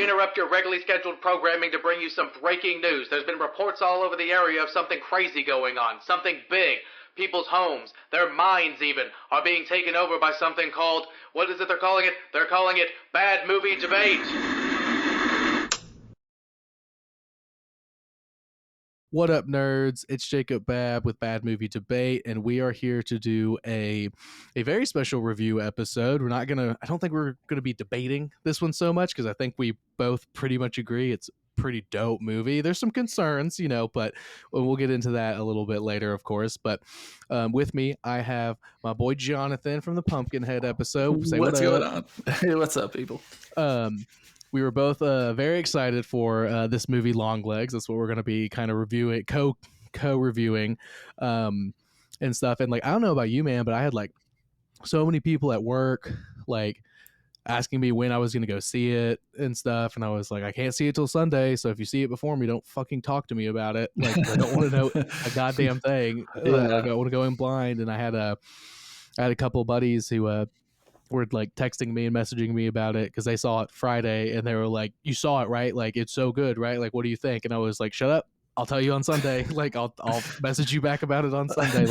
We interrupt your regularly scheduled programming to bring you some breaking news. There's been reports all over the area of something crazy going on, something big. People's homes, their minds even, are being taken over by something called, what is it they're calling it? They're calling it bad movie debate. What up, nerds? It's Jacob Babb with Bad Movie Debate, and we are here to do a very special review episode. I don't think we're gonna be debating this one so much because I think we both pretty much agree it's a pretty dope movie. There's some concerns, but we'll get into that a little bit later, of course. But with me, I have my boy Jonathan from the Pumpkinhead episode. Say What's what going up. on? Hey, what's up, people? We were both very excited for this movie, Longlegs. That's what we're going to be kind of reviewing, co-reviewing, and stuff. And I don't know about you, man, but I had so many people at work asking me when I was going to go see it and stuff. And I was like, I can't see it till Sunday. So if you see it before me, don't fucking talk to me about it. I don't want to know a goddamn thing. I want to go in blind. And I had a couple buddies who were texting me and messaging me about it because they saw it Friday and they were like, you saw it, right? It's so good, right? What do you think? And I was like, shut up, I'll tell you on Sunday. I'll message you back about it on Sunday.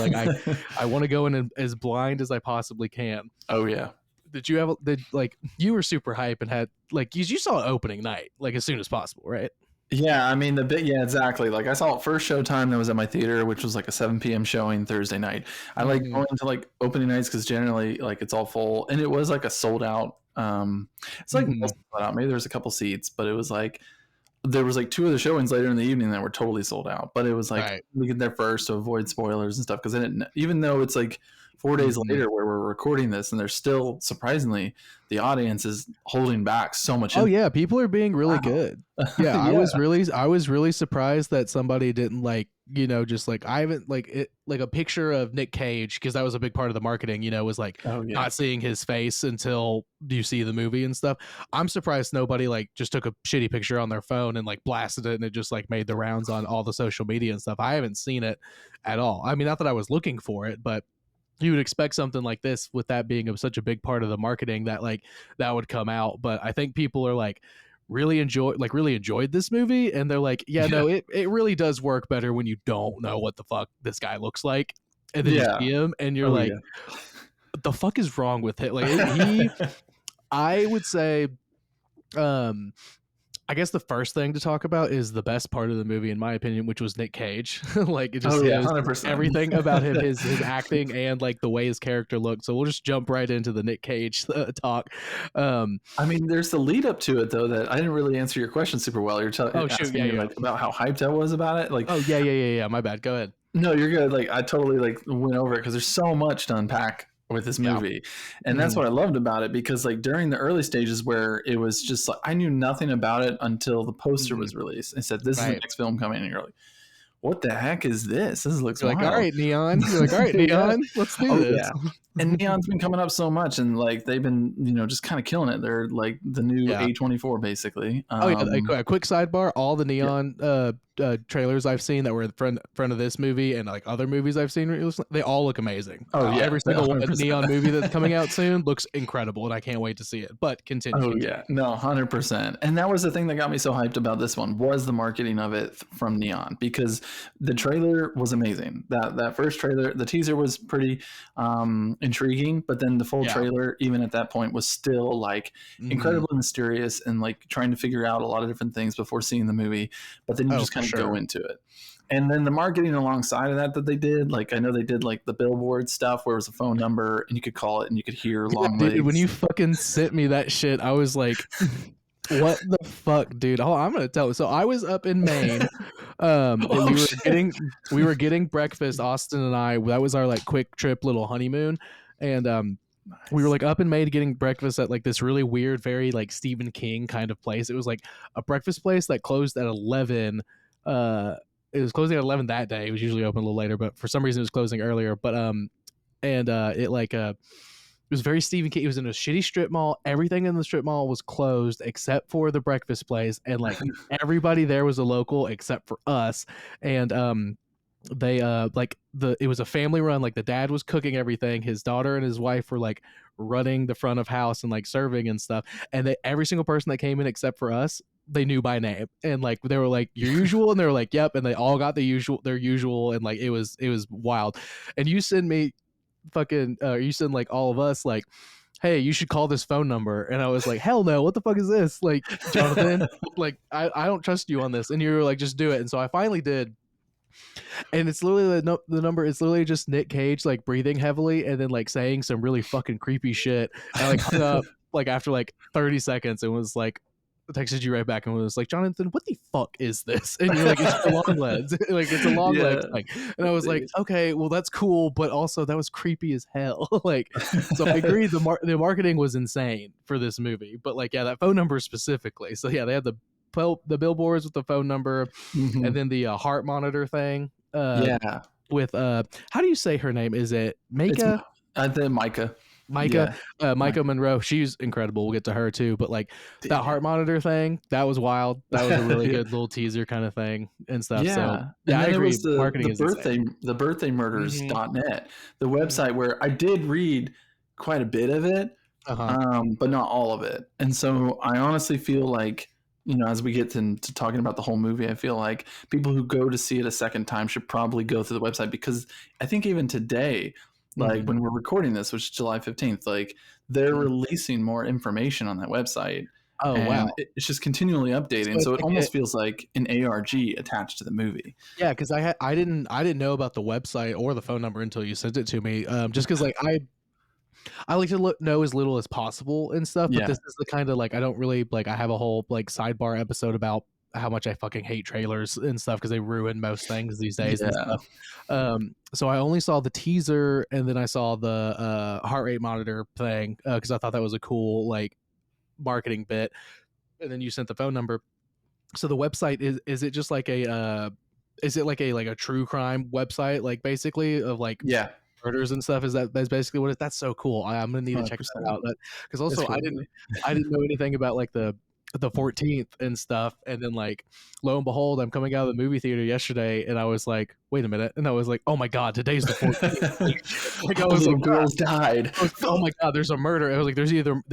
I want to go in as blind as I possibly can. Oh yeah. You were super hype and had you saw opening night as soon as possible, right? Yeah, I mean exactly. I saw it first showtime that was at my theater, which was a 7 p.m. showing Thursday night. I like going to opening nights because generally it's all full, and it was a sold out. It's sold out. Maybe there was a couple seats, but it was there was 2 of the showings later in the evening that were totally sold out. But it was right. We get there first to avoid spoilers and stuff because even though it's 4 days later where we're recording this, and there's still surprisingly the audience is holding back so much. Oh yeah, people are being really good. Yeah, I was really surprised that somebody didn't I haven't a picture of Nick Cage, because that was a big part of the marketing, was not seeing his face until you see the movie and stuff. I'm surprised nobody just took a shitty picture on their phone and blasted it, and it just made the rounds on all the social media and stuff. I haven't seen it at all. I mean, not that I was looking for it, but you would expect something like this, with that being such a big part of the marketing, that that would come out. But I think people are really enjoyed this movie, and they're no, it really does work better when you don't know what the fuck this guy looks like, and then you see him and you're what the fuck is wrong with it? I would say, I guess the first thing to talk about is the best part of the movie, in my opinion, which was Nick Cage. It just 100%. Everything about him, his acting, and the way his character looked. So we'll just jump right into the Nick Cage talk. I mean, there's the lead up to it though that I didn't really answer your question super well. You're asking me about how hyped I was about it. Yeah. My bad. Go ahead. No, you're good. I totally went over it because there's so much to unpack with this movie. And that's what I loved about it, because during the early stages where it was just I knew nothing about it until the poster was released and said, this is the next film coming, and you're like, what the heck is this? This looks wild. All right, Neon. You're all right, Neon, let's do this. Yeah. And Neon's been coming up so much, and they've been just kind of killing it. They're the new A24 basically. A quick sidebar, all the Neon trailers I've seen that were in front of this movie and other movies I've seen, they all look amazing. Every single Neon movie that's coming out soon looks incredible, and I can't wait to see it. But continue. No, 100%. And that was the thing that got me so hyped about this one, was the marketing of it from Neon, because the trailer was amazing. That first trailer, the teaser was pretty intriguing, but then the full trailer, even at that point, was still incredibly mysterious and trying to figure out a lot of different things before seeing the movie. But then you just kind of go into it. And then the marketing alongside of that they did, I know they did the billboard stuff where it was a phone number and you could call it and you could hear Longlegs. Dude, when you fucking sent me that shit, I was like, what the fuck, dude? Oh, I'm gonna tell you. So I was up in Maine. We were getting breakfast, Austin and I. That was our quick trip, little honeymoon, and nice. We were up in Maine getting breakfast at this really weird, very Stephen King kind of place. It was a breakfast place that closed at 11. It was closing at 11 that day. It was usually open a little later, but for some reason it was closing earlier. But it was very Stephen King. It was in a shitty strip mall. Everything in the strip mall was closed except for the breakfast place, and everybody there was a local except for us. And they it was a family run. The dad was cooking everything. His daughter and his wife were running the front of house and like serving and stuff. And every single person that came in except for us, they knew by name, and like they were like your usual, and they were like yep, and they all got their usual, and like it was wild. And you send me fucking you send like all of us like, hey, you should call this phone number, and I was like, hell no, what the fuck is this, like, Jonathan, like I don't trust you on this, and you were like, just do it. And so I finally did, and it's literally the number. It's literally just Nick Cage like breathing heavily and then like saying some really fucking creepy shit. And I like hung up like after like 30 seconds and was like, texted you right back and was like, Jonathan, what the fuck is this? And you're like, it's for Longlegs. Like it's a Longlegs thing. And I was like, okay, well that's cool, but also that was creepy as hell. Like, so I agree, the marketing was insane for this movie, but like, yeah, that phone number specifically. So yeah, they had the billboards with the phone number, and then the heart monitor thing. With how do you say her name? Is it Micah? I think Micah. Micah Monroe. She's incredible. We'll get to her too. But like that heart monitor thing, that was wild. That was a really good little teaser kind of thing and stuff. Yeah. So yeah, I agree. Marketing is insane. The birthaymurders.net, the website where I did read quite a bit of it, but not all of it. And so I honestly feel like, you know, as we get to talking about the whole movie, I feel like people who go to see it a second time should probably go through the website, because I think even today, like when we're recording this, which is July 15th, like they're releasing more information on that website. Oh, wow. It's just continually updating. So it almost feels like an ARG attached to the movie. Yeah, because I didn't know about the website or the phone number until you sent it to me. Just because like I like to know as little as possible and stuff, but this is the kind of like I don't really like. I have a whole like sidebar episode about how much I fucking hate trailers and stuff because they ruin most things these days and stuff. So I only saw the teaser, and then I saw the heart rate monitor thing because I thought that was a cool like marketing bit. And then you sent the phone number. So the website is it just like a is it like a true crime website, like basically of like murders and stuff? That's basically what it is? That's so cool. I'm gonna need to check that out. Because also I didn't know anything about like the 14th and stuff, and then like lo and behold, I'm coming out of the movie theater yesterday, and I was like, wait a minute, and I was like, oh my god, today's the 14th. Like I was like, girls died. I was like, oh my god, there's a murder. I was like, there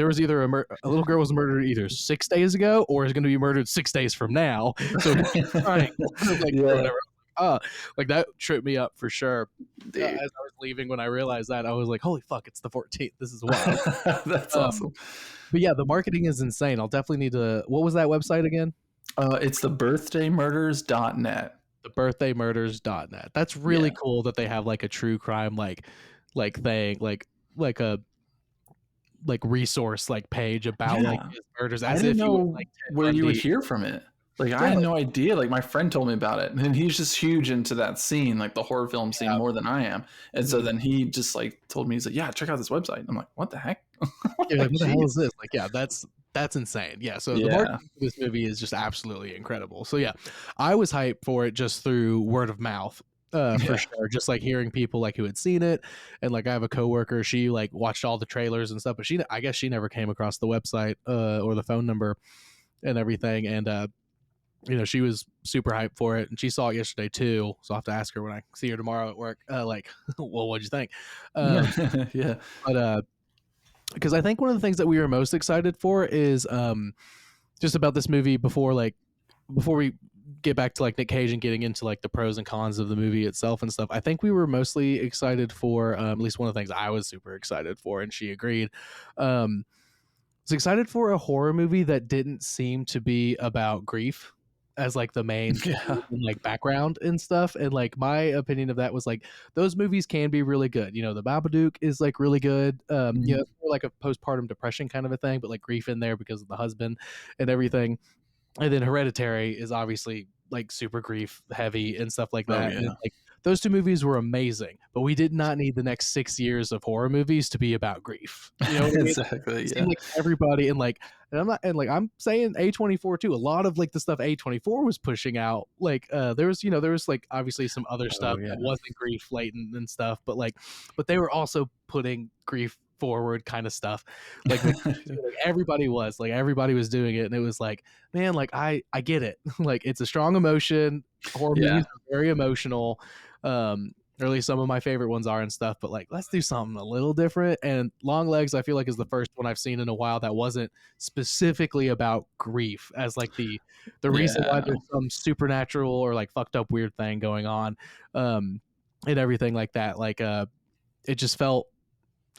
was either a little girl was murdered either 6 days ago or is going to be murdered 6 days from now. So like, whatever. Like that tripped me up for sure. As I was leaving, when I realized that, I was like, holy fuck, it's the 14th. This is wild. That's awesome. But yeah, the marketing is insane. I'll definitely need to. What was that website again? It's the birthdaymurders.net. The birthdaymurders.net. That's really cool that they have like a true crime like thing, like a resource like page about like his murders. As I didn't if know was, like, where you would hear from it. Like I had no idea. Like my friend told me about it, and he's just huge into that scene, like the horror film scene, more than I am. And so then he just like told me, he's like, "Yeah, check out this website." I'm like, "What the heck? You're like, what the hell is this?" Like, yeah, that's insane. Yeah, so the marketing for this movie is just absolutely incredible. So yeah, I was hyped for it just through word of mouth. For sure, just like hearing people like who had seen it, and like I have a coworker, she like watched all the trailers and stuff, but I guess she never came across the website or the phone number and everything, and you know, she was super hyped for it, and she saw it yesterday too. So I'll have to ask her when I see her tomorrow at work. Like, well, what'd you think? But because I think one of the things that we were most excited for is just about this movie before we get back to like Nick Cage and getting into like the pros and cons of the movie itself and stuff. I think we were mostly excited for at least one of the things I was super excited for, and she agreed. Was excited for a horror movie that didn't seem to be about grief as like the main like background and stuff. And like my opinion of that was like those movies can be really good. You know, The Babadook is like really good. You know, it's more like a postpartum depression kind of a thing, but like grief in there because of the husband and everything. And then Hereditary is obviously like super grief heavy and stuff like that. And like those two movies were amazing, but we did not need the next 6 years of horror movies to be about grief. You know what I mean? Exactly. Yeah. Like everybody I'm saying A24 too. A lot of like the stuff A24 was pushing out, like there was like obviously some other stuff that wasn't grief latent and stuff, but they were also putting grief forward kind of stuff. Like everybody was doing it, and it was like, man, like I get it. Like it's a strong emotion. Horror movies are very emotional. or at least some of my favorite ones are and stuff, but like let's do something a little different. And Longlegs I feel like is the first one I've seen in a while that wasn't specifically about grief as like the reason why Yeah. there's some supernatural or like fucked up weird thing going on, and everything like that. Like it just felt,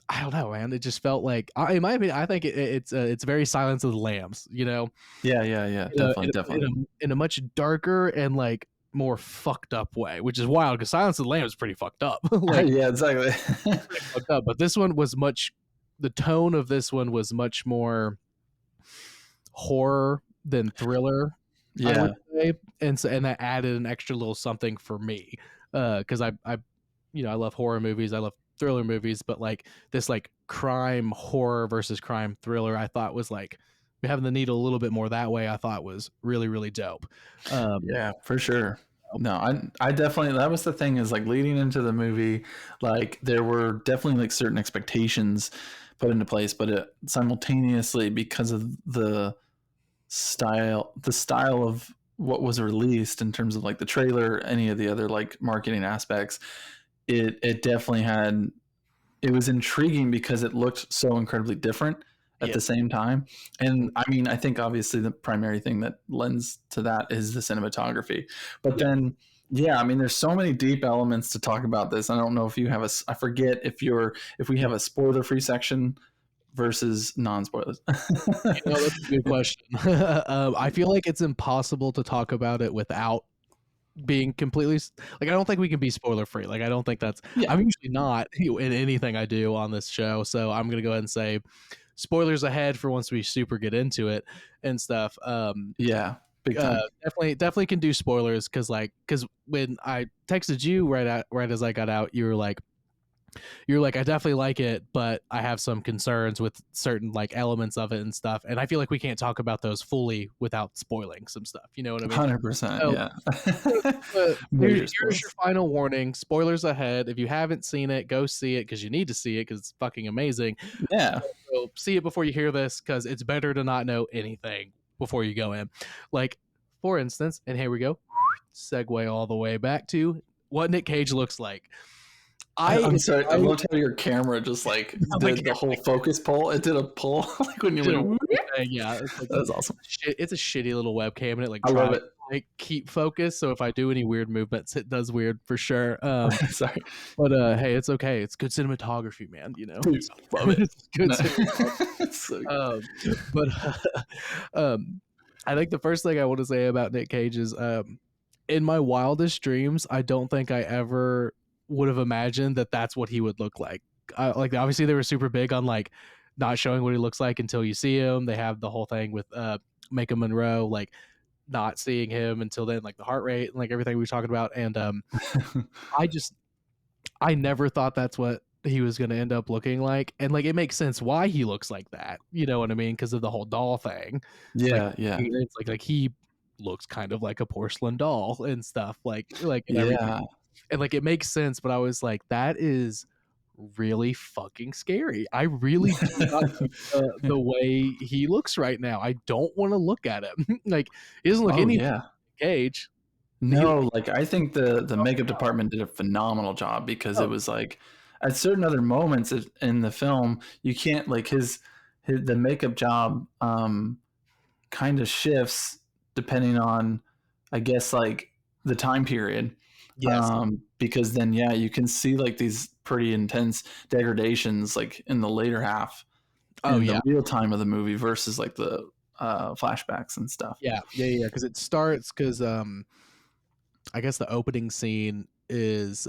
I don't know, man. It just felt like, in my opinion, I think it's very Silence of the Lambs, you know, Yeah. Definitely. in a much darker and like more fucked up way, which is wild because Silence of the Lambs is pretty fucked up, like Yeah, exactly. pretty fucked up. But this one was much, the tone of this one was much more horror than thriller, I Yeah. would say, and so and that added an extra little something for me, because I you know I love horror movies, I love thriller movies, but like this like crime horror versus crime thriller, I thought was like having the needle a little bit more that way. I thought was really really dope. Yeah, for sure. No, I definitely, that was the thing, is like leading into the movie, like there were definitely like certain expectations put into place, but it simultaneously, because of the style of what was released in terms of like the trailer, any of the other like marketing aspects, it definitely had, it was intriguing because it looked so incredibly different at Yeah. the same time. And I mean, I think obviously the primary thing that lends to that is the cinematography. But then, yeah, I mean, there's so many deep elements to talk about this. I don't know if you have I forget if we have a spoiler free section versus non spoilers. You know, that's a good question. I feel like it's impossible to talk about it without being completely like, I don't think we can be spoiler free. Like I don't think that's, Yeah. I'm usually not in anything I do on this show, so I'm gonna go ahead and say spoilers ahead for once we super get into it and stuff. Yeah. Big time. Definitely can do spoilers because when I texted you right as I got out, you're like, I definitely like it, but I have some concerns with certain like elements of it and stuff, and I feel like we can't talk about those fully without spoiling some stuff. You know what I mean? 100%. So, Yeah. here's Major your spoilers. final warning. Spoilers ahead. If you haven't seen it, go see it because you need to see it because it's fucking amazing. Yeah. So see it before you hear this because it's better to not know anything before you go in. Like, for instance, and here we go, segue all the way back to what Nick Cage looks like. I'm sorry. I loved how your camera just like did the whole focus pull. It did a pull like when you went. Yeah, it's like That's awesome. it's a shitty little webcam and it like I love tries it. to like keep focus. So if I do any weird movements, it does weird for sure. Sorry. But hey, it's okay. It's good cinematography, man. You know, Dude, love it. it's good No. cinematography. So, But I think the first thing I want to say about Nick Cage is, in my wildest dreams, I don't think I ever would have imagined that that's what he would look like. Like obviously they were super big on like not showing what he looks like until you see him. They have the whole thing with Micah Monroe, like not seeing him until then, like the heart rate and like everything we were talking about. And I just I never thought that's what he was going to end up looking like. And like it makes sense why he looks like that. You know what I mean? Because of the whole doll thing. Like yeah. it's like he looks kind of like a porcelain doll and stuff like and everything. Yeah. And like it makes sense, but I was like, that is really fucking scary. I really do not like the way he looks right now. I don't want to look at him. Like he doesn't look Oh anything yeah. like Cage. He, No, like I think the makeup department did a phenomenal job because it oh, was like at certain other moments in the film you can't like his the makeup job kind of shifts depending on, I guess, like the time period. yes. Because then yeah, you can see like these pretty intense degradations like in the later half Oh in yeah. the real time of the movie versus like the flashbacks and stuff. Yeah. Because it starts because I guess the opening scene is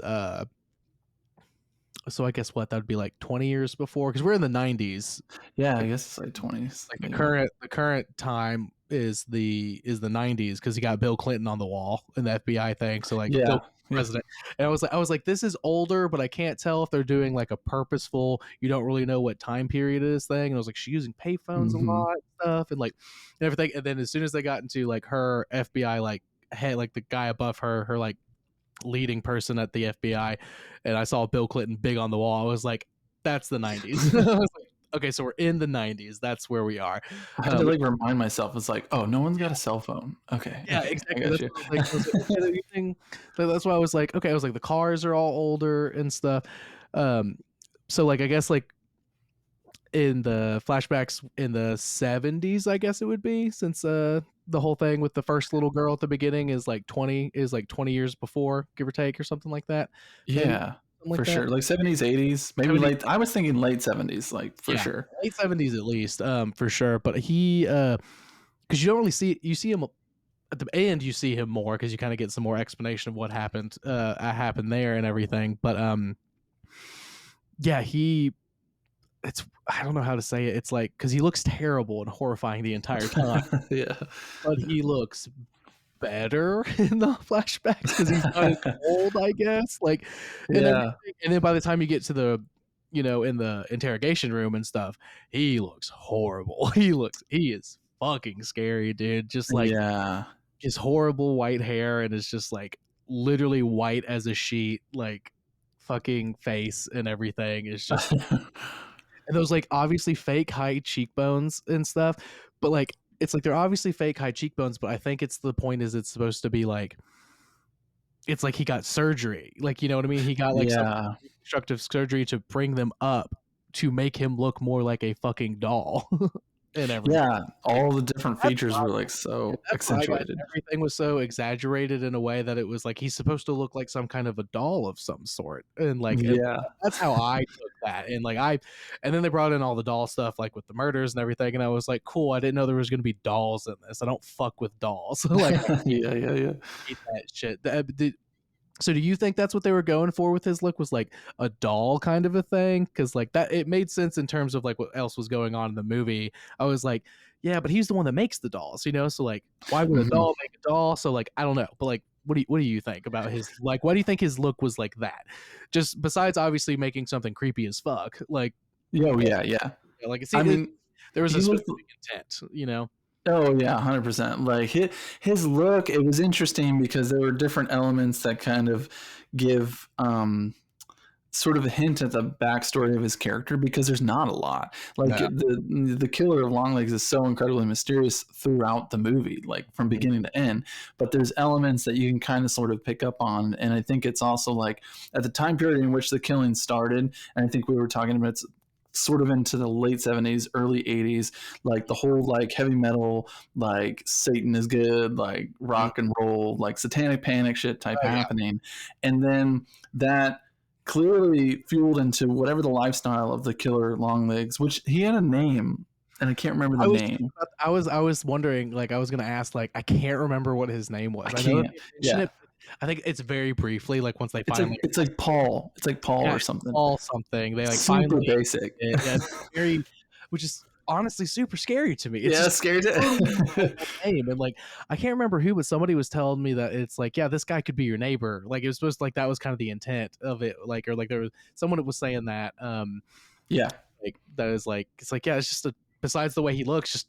so I guess what that would be like 20 years before because we're in the 90s. Yeah, I guess it's like 20s Like maybe. the current time is the 90s because you got Bill Clinton on the wall in the FBI thing. So like Yeah. Bill president, and I was like, this is older, but I can't tell if they're doing like a purposeful. You don't really know what time period it is thing. And I was like, she's using payphones a Mm-hmm. lot and stuff, and like and everything. And then as soon as they got into like her FBI like head, like the guy above her like leading person at the FBI, and I saw Bill Clinton big on the wall. I was like, that's the 90s. I was like, Okay, so we're in the 90s. That's where we are. I had to like remind myself. It's like, oh, no one's got a cell phone. Okay, Yeah, okay, I exactly. got That's you. what I was like, okay, that's why I was like, okay, I was like, the cars are all older and stuff. So like, I guess like in the flashbacks in the 70s, I guess it would be, since the whole thing with the first little girl at the beginning is like 20 years before, give or take, or something like that. Maybe Yeah, something like for that. sure. Like 70s, 80s, maybe 70s, late. I was thinking late 70s, like for yeah, sure. late 70s at least, for sure. But he, because you don't really see him at the end. You see him more because you kind of get some more explanation of what happened there and everything. But yeah, it's, I don't know how to say it. It's like, because he looks terrible and horrifying the entire time, Yeah, but he looks better in the flashbacks because he's not as old, I guess. Like, and yeah, everything. And then by the time you get to the, in the interrogation room and stuff, he looks horrible. He is fucking scary, dude. Just like yeah. his horrible white hair and is just like literally white as a sheet, like fucking face and everything is just, and those like obviously fake high cheekbones and stuff, but like it's like they're obviously fake high cheekbones, but I think it's the point is it's supposed to be like, it's like he got surgery, like, you know what I mean, he got like some Yeah, reconstructive surgery to bring them up to make him look more like a fucking doll and everything. yeah. Like, All the different that's features were like yeah, so that's what I got. accentuated. Everything was so exaggerated in a way that it was like he's supposed to look like some kind of a doll of some sort, and like Yeah, that's how I took that. And like and then they brought in all the doll stuff, like with the murders and everything, and I was like, cool. I didn't know there was going to be dolls in this. I don't fuck with dolls. Like I yeah, yeah, yeah. hate that shit. So do you think that's what they were going for with his look, was like a doll kind of a thing? Because like that, it made sense in terms of like what else was going on in the movie. I was like, yeah, but he's the one that makes the dolls, so like why would a Mhm. doll make a doll? So like I don't know, but like what do you think about his, like, why do you think his look was like that? Just besides obviously making something creepy as fuck, like Yeah, oh, yeah, yeah. like I mean, there was a he looked. specific intent. Oh yeah, 100%. Like his look, it was interesting because there were different elements that kind of give sort of a hint at the backstory of his character because there's not a lot. Like Yeah. the killer of Longlegs is so incredibly mysterious throughout the movie, like from beginning to end. But there's elements that you can kind of sort of pick up on, and I think it's also like at the time period in which the killing started, and I think we were talking about it's sort of into the late 70s early 80s, like the whole like heavy metal, like Satan is good, like Mhm. rock and roll, like satanic panic shit type Oh yeah. happening. And then that clearly fueled into whatever the lifestyle of the killer Longlegs, which he had a name and I can't remember the name. I was wondering, like, I was gonna ask, like, I can't remember what his name I was. I know that can't. they mention Yeah. it, but I think it's very briefly, like, once they It's like finally it's like Paul. It's like Paul yeah, or something. all something. They, like, Super finally basic. it. Yeah, it's very, which is honestly super scary to me. It's Yeah, just scared a totally it. normal name, and, like, I can't remember who, but somebody was telling me that it's like, yeah, this guy could be your neighbor. Like, it was supposed to, like, that was kind of the intent of it, like, or, like, there was someone that was saying that, Yeah. like, that is, like, it's like, yeah, it's just besides the way he looks, just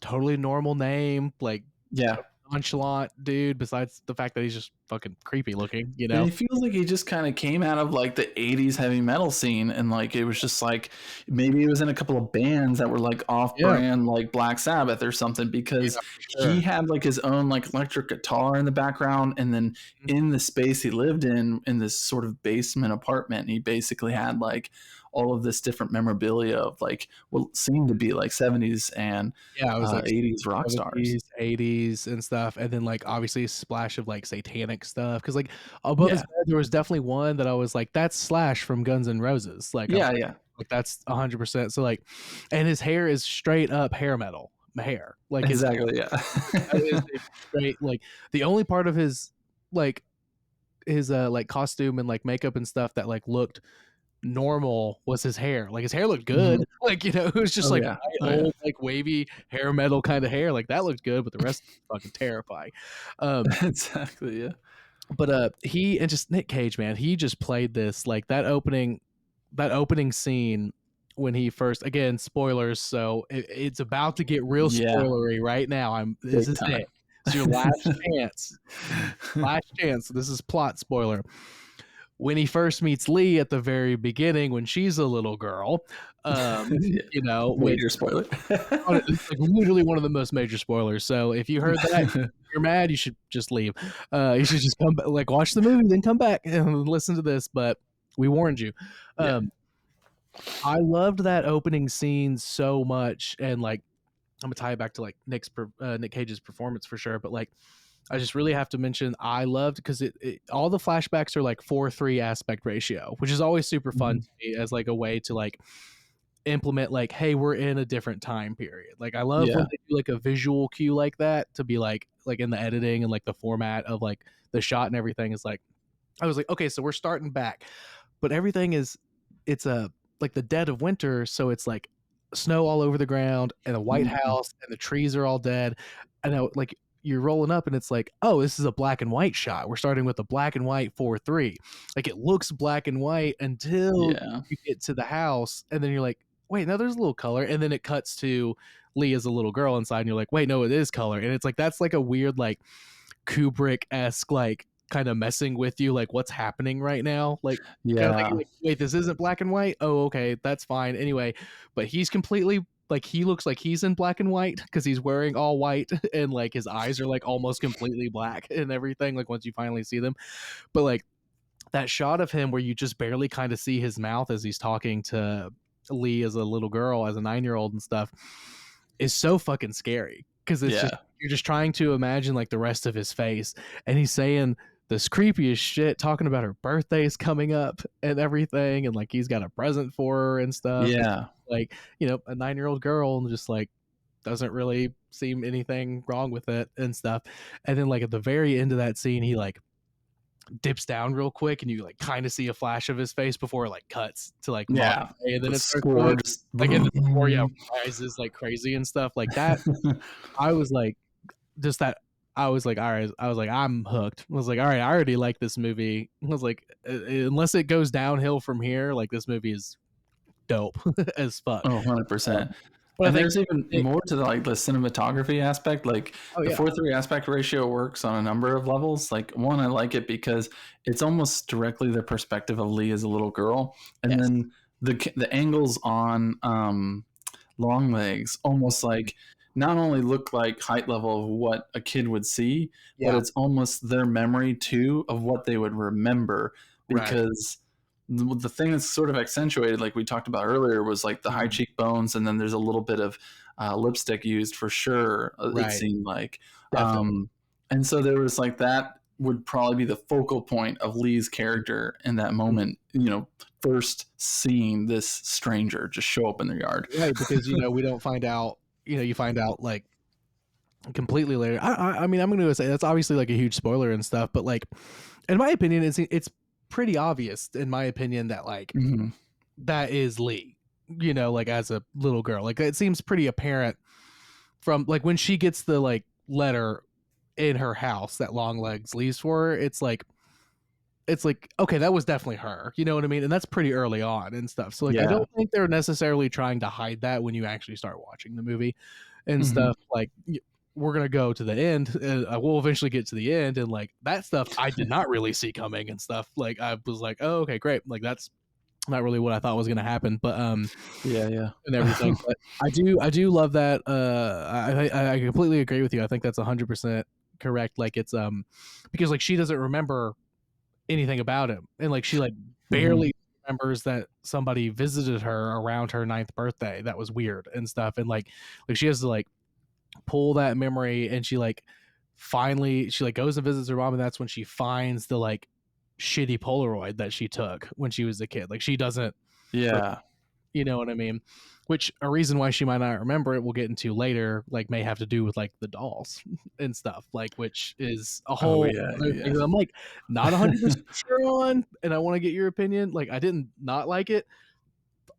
totally normal name, like Yeah. nonchalant dude, besides the fact that he's just fucking creepy looking. And it feels like he just kind of came out of like the 80s heavy metal scene and like it was just like maybe he was in a couple of bands that were like off Yeah. brand like Black Sabbath or something because Yeah, for he sure. had like his own like electric guitar in the background and then Mhm. in the space he lived in this sort of basement apartment he basically had like all of this different memorabilia of like what seemed to be like 70s and Yeah, I was like 80s rock stars. 70s, 80s and stuff, and then, like, obviously a splash of, like, satanic stuff. Because like, above his Yeah. bed, there was definitely one that I was like, "That's Slash from Guns N' Roses." Like, I'm Yeah, yeah. like, that's 100%. So, like, and his hair is straight up hair metal hair. Like, his Exactly, that is yeah. a straight, like, the only part of like, like, costume and, like, makeup and stuff that, like, looked normal was his hair. Like, his hair looked good. Mhm. Like, it was just Oh like yeah. white, Oh yeah. old, like, wavy hair metal kinda hair. Like, that looked good, but the rest was fucking terrifying. Um, Exactly, yeah. but, he and just Nick Cage, man, he just played this, like, that opening scene when he first, again, spoilers, so it's about to get real Yeah, spoilery right now. This big is time. it. It's your last chance. Last chance. This is plot spoiler. when he first meets Lee at the very beginning when she's a little girl, you know, which Major spoiler. it's like literally one of the most major spoilers. So if you heard that, you're mad, you should just leave. You should just come back, like watch the movie, then come back and listen to this. But we warned you. Yeah. I loved that opening scene so much, and like I'm gonna tie it back to like Nick Cage's performance for sure. But like I just really have to mention I loved because all the flashbacks are like 4:3 aspect ratio, which is always super fun to me as like a way to like implement like, hey, we're in a different time period. Like I love when Yeah. they do like a visual cue like that to be like in the editing and like the format of like the shot and everything is like I was like, okay, so we're starting back, but everything is it's a like the dead of winter, so it's like snow all over the ground and a white Mhm. house and the trees are all dead. I know, like you're rolling up and it's like, oh, this is a black and white shot. We're starting with a black and white 4:3. Like it looks black and white until Yeah. you get to the house, and then you're like, wait, no, there's a little color, and then it cuts to Lee as a little girl inside, and you're like, wait, no, it is color, and it's like that's like a weird like Kubrick-esque like kind of messing with you like what's happening right now like kind of Yeah. like wait, this isn't black and white, oh okay, that's fine anyway. But he's completely like he looks like he's in black and white because he's wearing all white and like his eyes are like almost completely black and everything like once you finally see them. But like that shot of him where you just barely kind of see his mouth as he's talking to Lee as a little girl, as a 9-year-old and stuff, is so fucking scary because it's just Yeah. you're just trying to imagine like the rest of his face, and he's saying this creepiest shit, talking about her birthday's coming up and everything, and like he's got a present for her and stuff. And, Yeah. like you know, a 9-year-old girl and just like doesn't really seem anything wrong with it and stuff. And then like at the very end of that scene, he like dips down real quick and you like kind of see a flash of his face before it like cuts to like modern Yeah. day and then The it starts score going just like in the score, yeah, rises like crazy and stuff like that. I was like just that I was like, all right, I was like, I'm hooked. I was like, all right, I already like this movie. I was like, unless it goes downhill from here, like this movie is dope as fuck. Oh, 100%. But I And think there's even more to the, like the cinematography aspect. Like oh the yeah, 4:3 aspect ratio works on a number of levels. Like one, I like it because it's almost directly the perspective of Lee as a little girl, and yes, then the angles on Longlegs almost like not only look like height level of what a kid would see, but yeah, it's almost their memory too of what they would remember. right, Because the thing that's sort of accentuated, like we talked about earlier, was like the high mhm, cheekbones, and then there's a little bit of lipstick used for sure. It right, seemed like, definitely. and so there was like that would probably be the focal point of Lee's character in that Mhm. moment. You know, first seeing this stranger just show up in their yard. Right, because you know we don't find out. You know, you find out like completely later. I mean, I'm going to say that's obviously like a huge spoiler and stuff, but like, in my opinion, it's pretty obvious in my opinion that like Mhm. that is Lee. You know, like as a little girl, like it seems pretty apparent from like when she gets the like letter in her house that Longlegs leaves for her. It's like okay, that was definitely her. You know what I mean? And that's pretty early on and stuff. So like, I Yeah. don't think they're necessarily trying to hide that when you actually start watching the movie and Mhm. stuff. Like we're gonna go to the end, and we'll eventually get to the end, and like that stuff I did not really see coming and stuff. Like I was like, oh okay, great. Like that's not really what I thought was gonna happen, but Yeah, yeah. and everything. But I do love that. I completely agree with you. I think that's 100% correct. Like it's because like she doesn't remember anything about him, and like she like Mhm. barely remembers that somebody visited her around her 9th birthday. That was weird and stuff, and like she has to like pull that memory, and she like finally she like goes and visits her mom, and that's when she finds the like shitty Polaroid that she took when she was a kid. Like she doesn't Yeah. you know what I mean? Which a reason why she might not remember it, we'll get into later, like may have to do with like the dolls and stuff, like which is a Oh, whole yeah, other thing yeah. that I'm like not 100% sure on, and I want to get your opinion. Like I didn't not like it.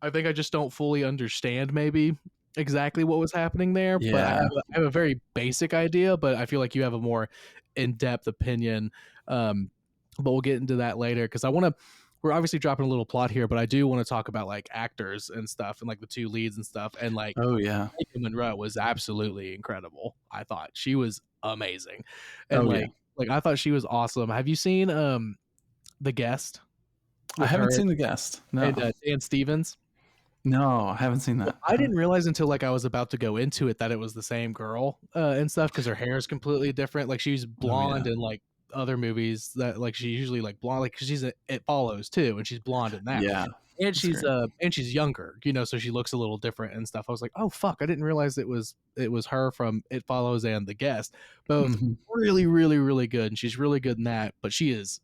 I think I just don't fully understand maybe exactly what was happening there, but Yeah. I have a very basic idea, but I feel like you have a more in-depth opinion. Um, but we'll get into that later because I want to. We're obviously dropping a little plot here, but I do want to talk about like actors and stuff and like the two leads and stuff. And like Oh, yeah. Maika Monroe was absolutely incredible. I thought she was amazing, and Oh, yeah. like I thought she was awesome. Have you seen The Guest? I with haven't her seen The Guest. No. and Dan Stevens. No, I haven't seen Well, that. I didn't realize until like I was about to go into it that it was the same girl and stuff because her hair is completely different. Like she's Oh yeah. blonde in like other movies that like she's usually like blonde, like 'cause she's It Follows too, and she's blonde in that. Yeah. That's great. And she's younger, you know, so she looks a little different and stuff. I was like, oh fuck, I didn't realize it was her from It Follows and The Guest, both Mm-hmm. really, really, really good, and she's really good in that. But she is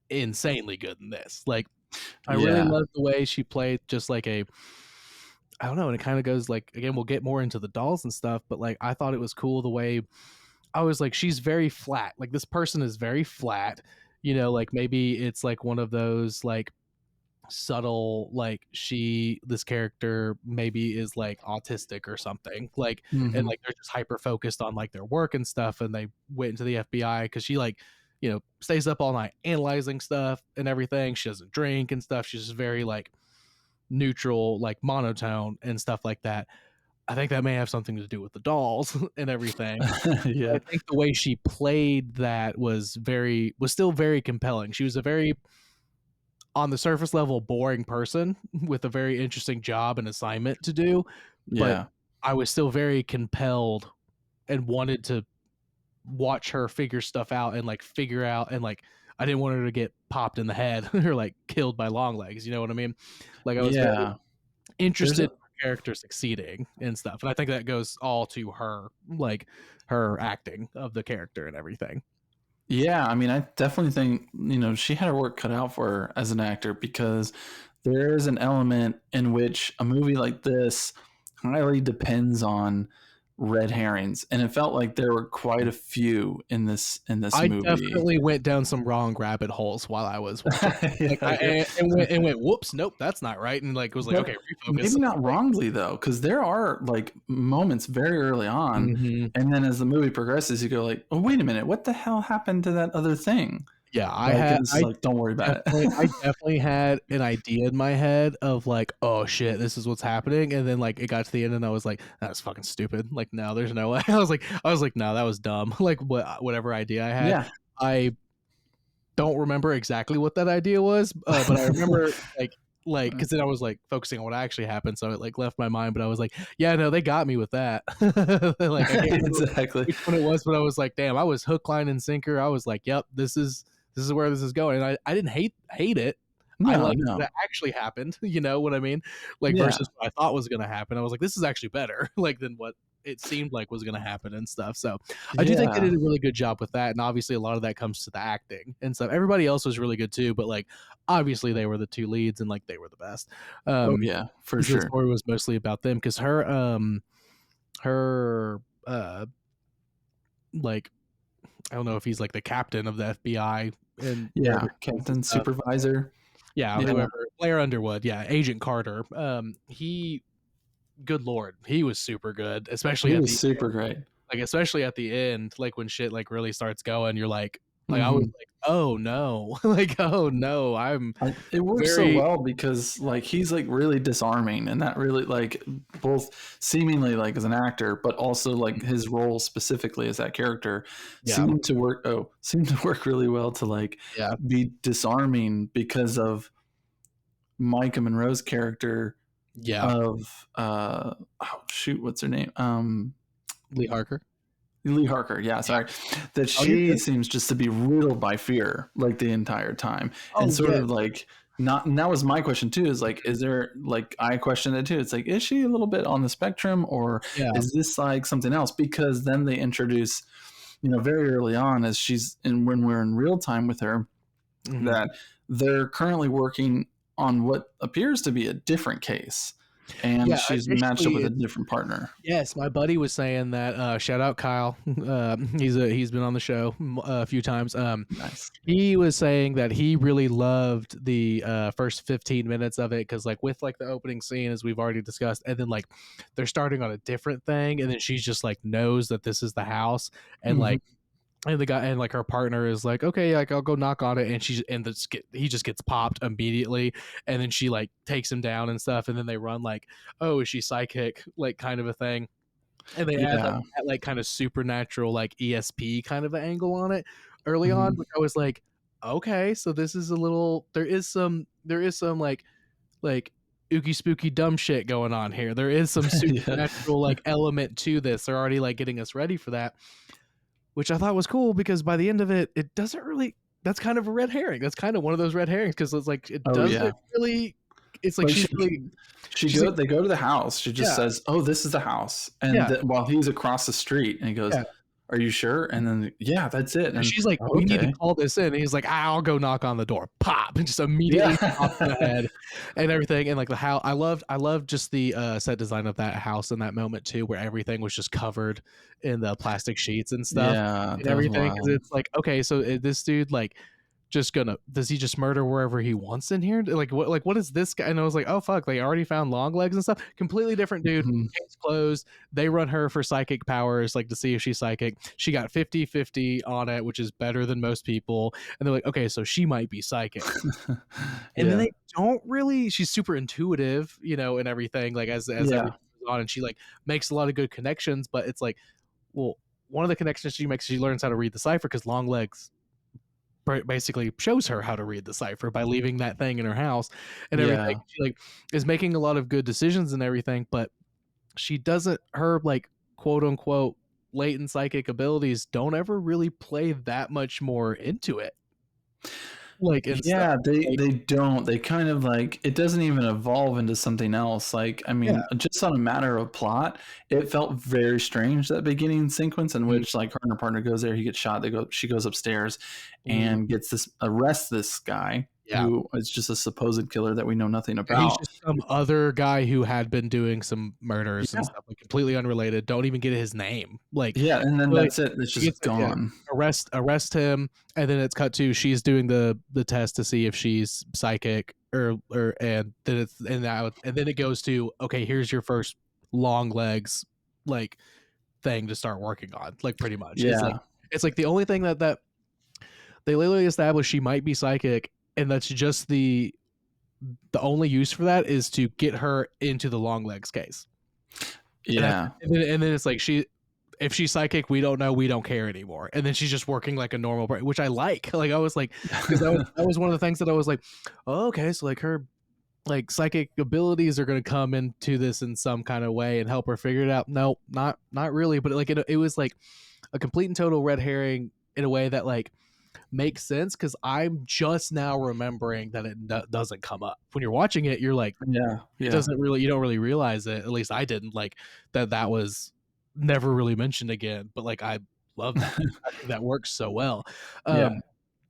insanely good in this. Like, I really Yeah. love the way she played, just like a I don't know, and it kind of goes like again, we'll get more into the dolls and stuff, but like I thought it was cool the way I was like, she's very flat. Like this person is very flat. You know, like maybe it's like one of those like subtle like this character maybe is like autistic or something like and Mm-hmm. like they're just hyper focused on like their work and stuff and they went into the FBI because she like you know stays up all night analyzing stuff and everything. She doesn't drink and stuff. She's just very like neutral, like monotone and stuff like that. I think that may have something to do with the dolls and everything. Yeah. I think the way she played that was still very compelling. She was a very on the surface level boring person with a very interesting job and assignment to do, but Yeah. I was still very compelled and wanted to watch her figure stuff out and like figure out and like I didn't want her to get popped in the head or like killed by Longlegs, you know what I mean? Like I was very Yeah. There's interested a in her character succeeding and stuff. And I think that goes all to her, like her acting of the character and everything. Yeah, I mean, I definitely think, she had her work cut out for her as an actor because there is an element in which a movie like this highly depends on red herrings, and it felt like there were quite a few in this I movie. definitely went down some wrong rabbit holes while I was watching. Like Yeah, yeah. and went, whoops, nope, that's not right. And like was like, But okay, refocus. maybe not wrongly though, because there are like moments very early on, Hmm. and then as the movie progresses, you go like, "Oh, wait a minute, what the hell happened to that other thing?" Yeah, Like, and this is like, "Don't worry about I it." definitely had an idea in my head of like, oh shit, this is what's happening, and then like it got to the end, and I was like, that's fucking stupid. Like, no, there's no way. I was like, no, that was dumb. Like, whatever idea I had, Yeah. I don't remember exactly what that idea was, but I remember because then I was like focusing on what actually happened, so it like left my mind. But I was like, yeah, no, they got me with that. Like I can't remember Exactly. which one it was, but I was like, damn, I was hook, line, and sinker. I was like, yep, this is where this is going. And I didn't hate it. I No, liked that no. it actually happened. You know what I mean? Like Yeah. versus what I thought was gonna happen. I was like, this is actually better. Like than what it seemed like was gonna happen and stuff. So I do think they Yeah. did a really good job with that. And obviously a lot of that comes to the acting and stuff. Everybody else was really good too, but like obviously they were the two leads and like they were the best. Oh, yeah, for Because the sure. story was mostly about them. Because her like I don't know if he's like the captain of the FBI and wherever Yeah, he is and captain, stuff. supervisor. Yeah, Yeah. whoever Blair Underwood, yeah, Agent Carter. He, good lord, he was super good, especially He at was the super great. like especially at the end, like when shit like really starts going, you're like I was Mhm. like, oh no, like oh no, I'm It works so very well because, like, he's, like, really disarming, and that really, like, both seemingly, like, as an actor, but also, like, his role specifically as that character yeah seemed to work really well to, like, yeah be disarming because of Micah Monroe's character yeah of, oh, shoot, what's her name? Lee Harker. Lee Harker, yeah, Yeah. sorry. That Oh, you're she good. seems just to be riddled by fear like the entire time. And Oh sort yeah of like not and that was my question too, is like, is there like I questioned it too. It's like, is she a little bit on the spectrum or yeah is this like something else? Because then they introduce, very early on as she's in when we're in real time with her, hmm that they're currently working on what appears to be a different case. And yeah. she's matched up Initially, with a different partner. yes, my buddy was saying that. Shout out Kyle. He's been on the show a few times. Nice. He was saying that he really loved the first 15 minutes of it because, like, with like the opening scene, as we've already discussed, and then like they're starting on a different thing, and then she's just like knows that this is the house, and Mhm. like. And the guy and like her partner is like, okay, like I'll go knock on it, and he just gets popped immediately, and then she like takes him down and stuff, and then they run like, oh, is she psychic, like kind of a thing, and they add like Yeah. that like kind of supernatural like ESP kind of an angle on it early on, Mhm. which I was like, okay, so this is a little, there is some like ooky spooky dumb shit going on here. There is some Yeah. supernatural like element to this. They're already like getting us ready for that, which I thought was cool because by the end of it, it doesn't really. That's kind of a red herring. That's kind of one of those red herrings because it's like it Oh yeah. doesn't really. It's like Like she's like they go to the house. She just yeah says, "Oh, this is the house," and yeah while he's across the street, and he goes, yeah. "Are you sure?" And then, yeah, that's it. And She's like, oh, "We need to okay, call this in." And he's like, "I'll go knock on the door." Pop, and just immediately pops in the yeah, head and everything. And like the how I loved just the set design of that house in that moment too, where everything was just covered in the plastic sheets and stuff yeah, and that was everything. Because wild. it's like, okay, so this dude like just gonna does he just murder wherever he wants in here? Like what is this guy? And I was like, oh fuck, they already found Longlegs and stuff. Completely different dude. Mhm. Case closed. They run her for psychic powers, like to see if she's psychic. She got 50-50 on it, which is better than most people. And they're like, okay, so she might be psychic. And then Yeah, they don't really, she's super intuitive, you know, and everything, like as yeah, everything goes on, and she like makes a lot of good connections, but it's like, well, one of the connections she makes, she learns how to read the cipher because Longlegs basically shows her how to read the cipher by leaving that thing in her house and everything. yeah. She like is making a lot of good decisions and everything, but she doesn't, her like quote unquote latent psychic abilities don't ever really play that much more into it, like and stuff. Yeah, Like they don't. They kind of like it doesn't even evolve into something else. Like, I yeah. mean, just on a matter of plot, it felt very strange that beginning sequence in Mm, which like her and her partner goes there, he gets shot, she goes upstairs mm, and arrests this guy yeah. who is just a supposed killer that we know nothing Yeah, he's about. just some other guy who had been doing some murders and Yeah. stuff, like completely unrelated. Don't even get his name. Like, Yeah, and then really, that's it. It's she just gets yeah, gone. arrest him, and then it's cut to she's doing the test to see if she's psychic and then it's and now and then it goes to okay, here's your first long legs like thing to start working on. Like pretty much, Yeah. it's like the only thing that they literally established she might be psychic, and that's just the only use for that is to get her into the long legs case. And that's Yeah. and then it's like if she's psychic, we don't know, we don't care anymore. And then she's just working like a normal brain, which I like. Like I was like, because that was one of the things that I was like, oh, okay, so like her like psychic abilities are going to come into this in some kind of way and help her figure it out. No, not really. But like it was like a complete and total red herring in a way that like makes sense because I'm just now remembering that it doesn't come up when you're watching it. You're like, Yeah. it Yeah. doesn't really, you don't really realize it. At least I didn't like that was never really mentioned again. But like I love that. I think that works so well. Yeah.